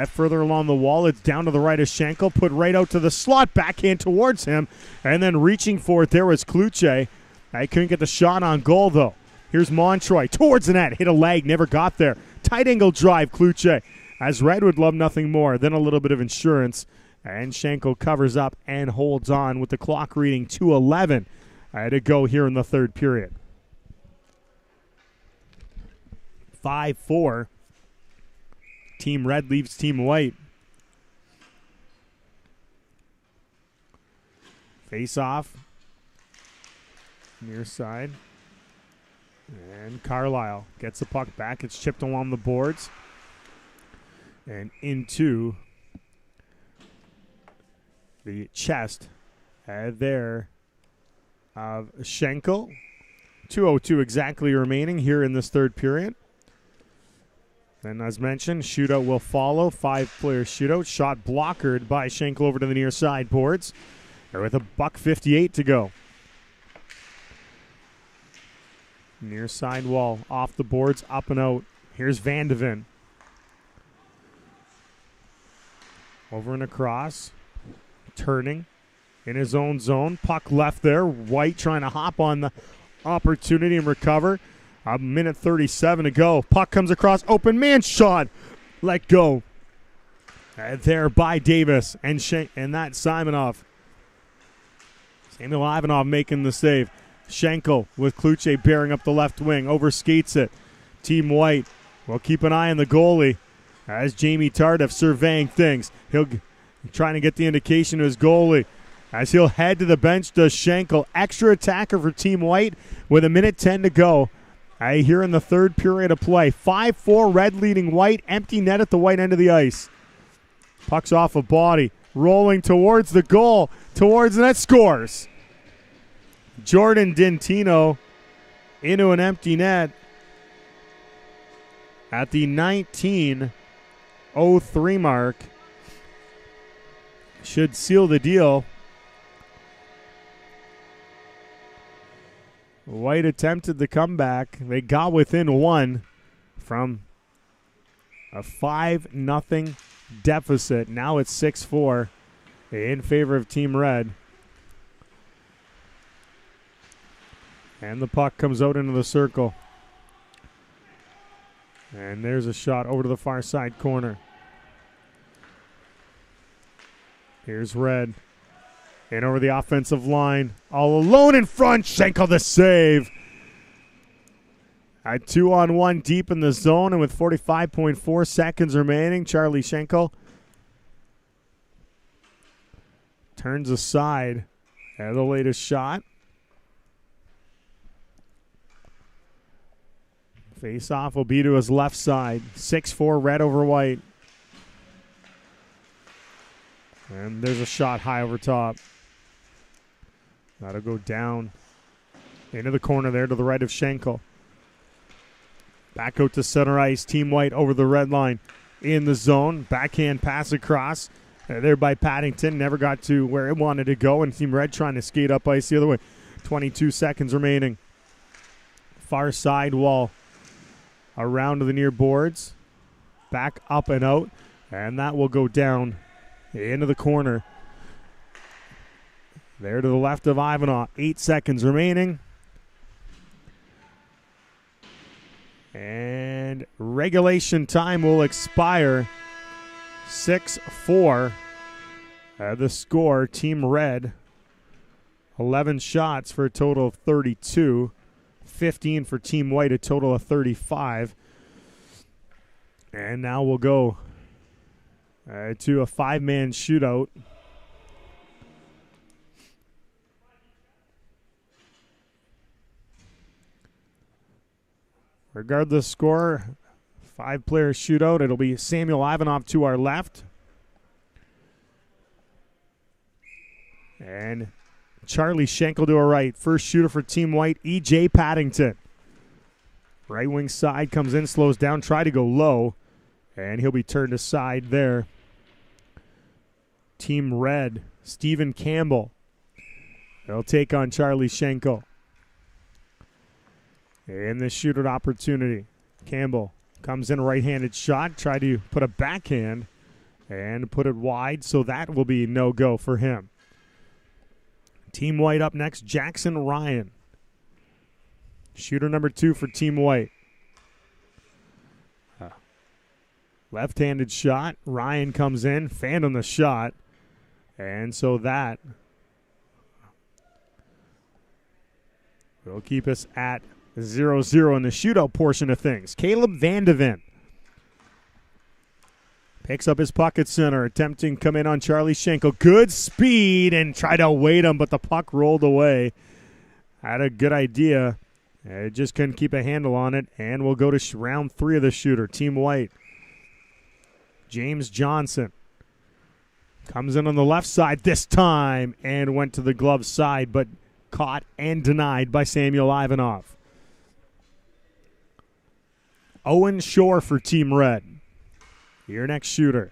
Further along the wall, it's down to the right of Schenkel, put right out to the slot, backhand towards him, and then reaching for it, there was Kluche. I couldn't get the shot on goal, though. Here's Montroy towards the net, hit a leg, never got there. Tight angle drive, Kluche, as Red would love nothing more than a little bit of insurance. And Schenkel covers up and holds on with the clock reading 2:11 to go here in the third period. 5-4. Team Red leaves Team White. Face off. Near side. And Carlisle gets the puck back. It's chipped along the boards. And into the chest there of Schenkel. 2:02 exactly remaining here in this third period. And as mentioned, shootout will follow. 5-player shootout. Shot blockered by Schenkel over to the near side boards. They're with $1:58 to go. Near side wall. Off the boards, up and out. Here's Vandeven. Over and across. Turning in his own zone. Puck left there. White trying to hop on the opportunity and recover. 1:37 to go. Puck comes across. Open man shot. Let go. There by Davis. And that's Simonov. Samuel Ivanov making the save. Schenkel with Kluche bearing up the left wing. Overskates it. Team White We'll keep an eye on the goalie as Jamie Tardif surveying things. He'll trying to get the indication to his goalie as he'll head to the bench. Does Schenkel, extra attacker for Team White with 1:10 to go. Here in the third period of play. 5-4 Red leading White. Empty net at the White end of the ice. Puck's off a body. Rolling towards the goal. Towards the net. Scores. Jordan Dintino into an empty net at the 19:03 mark. Should seal the deal. White attempted the comeback. They got within one from a 5-0 deficit. Now it's 6-4 in favor of Team Red. And the puck comes out into the circle. And there's a shot over to the far side corner. Here's Red. And over the offensive line. All alone in front. Schenkel the save. At 2-on-1 deep in the zone and with 45.4 seconds remaining, Charlie Schenkel turns aside at the latest shot. Face-off will be to his left side. 6-4 Red over White. And there's a shot high over top. That'll go down into the corner there to the right of Schenkel. Back out to center ice. Team White over the red line in the zone. Backhand pass across. There by Paddington. Never got to where it wanted to go. And Team Red trying to skate up ice the other way. 22 seconds remaining. Far side wall. Around to the near boards. Back up and out. And that will go down into the corner. There to the left of Ivanov. 8 seconds remaining. And regulation time will expire. 6-4. The score, Team Red, 11 shots for a total of 32. 15 for Team White, a total of 35. And now we'll go to a 5-man shootout. Regardless score, 5-player shootout. It'll be Samuel Ivanov to our left. And Charlie Schenkel to our right. First shooter for Team White, E.J. Paddington. Right wing side comes in, slows down, try to go low. And he'll be turned aside there. Team Red, Stephen Campbell. They'll take on Charlie Schenkel. And the shootout opportunity. Campbell comes in, right-handed shot. Try to put a backhand and put it wide, so that will be no-go for him. Team White up next, Jackson Ryan. Shooter number 2 for Team White. Left-handed shot. Ryan comes in, fanned on the shot. And so that will keep us at 0-0 in the shootout portion of things. Caleb Vandeven picks up his puck at center, attempting to come in on Charlie Schenkel. Good speed and try to wait him, but the puck rolled away. Had a good idea. Just couldn't keep a handle on it, and we'll go to round 3 of the shooter. Team White. James Johnson comes in on the left side this time and went to the glove side, but caught and denied by Samuel Ivanov. Owen Shore for Team Red. Your next shooter.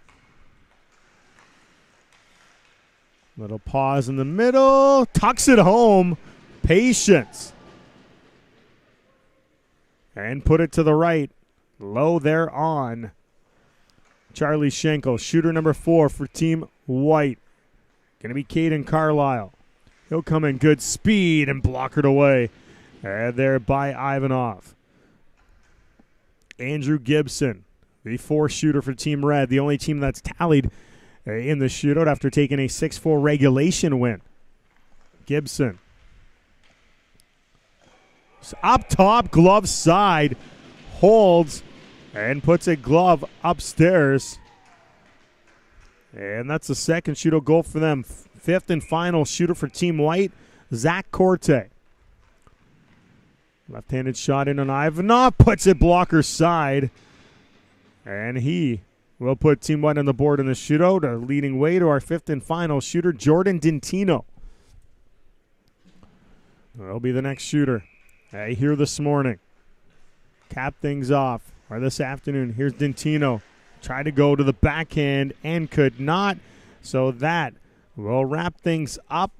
Little pause in the middle. Tucks it home. Patience. And put it to the right. Low there on Charlie Schenkel. Shooter number 4 for Team White. Going to be Caden Carlisle. He'll come in good speed and block it away. There by Ivanov. Andrew Gibson, the 4th shooter for Team Red, the only team that's tallied in the shootout after taking a 6-4 regulation win. Gibson. Up top, glove side, holds, and puts a glove upstairs. And that's the second shooter goal for them. Fifth and final shooter for Team White, Zach Corte. Left-handed shot in on Ivanov, puts it blocker side. And he will put Team White on the board in the shootout, leading way to our fifth and final shooter, Jordan Dentino. That'll be the next shooter here this morning. Cap things off, or this afternoon. Here's Dentino. Tried to go to the backhand and could not. So that will wrap things up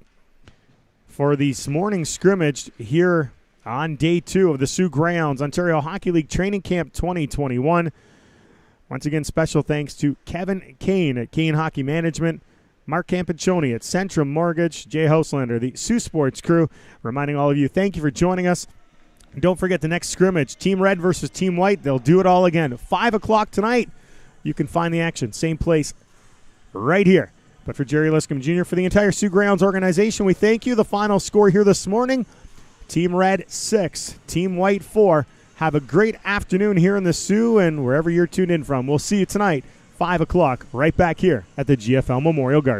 for this morning's scrimmage here on day 2 of the Sioux Greyhounds Ontario Hockey League Training Camp 2021. Once again, special thanks to Kevin Kane at Kane Hockey Management, Mark Campiccioni at Centrum Mortgage, Jay Houselander, the Sioux Sports crew, reminding all of you, thank you for joining us. And don't forget the next scrimmage, Team Red versus Team White. They'll do it all again. 5 o'clock tonight, you can find the action. Same place right here. But for Jerry Liscombe Jr., for the entire Sioux Greyhounds organization, we thank you. The final score here this morning, Team Red 6, Team White 4. Have a great afternoon here in the Sioux and wherever you're tuned in from. We'll see you tonight, 5 o'clock, right back here at the GFL Memorial Garden.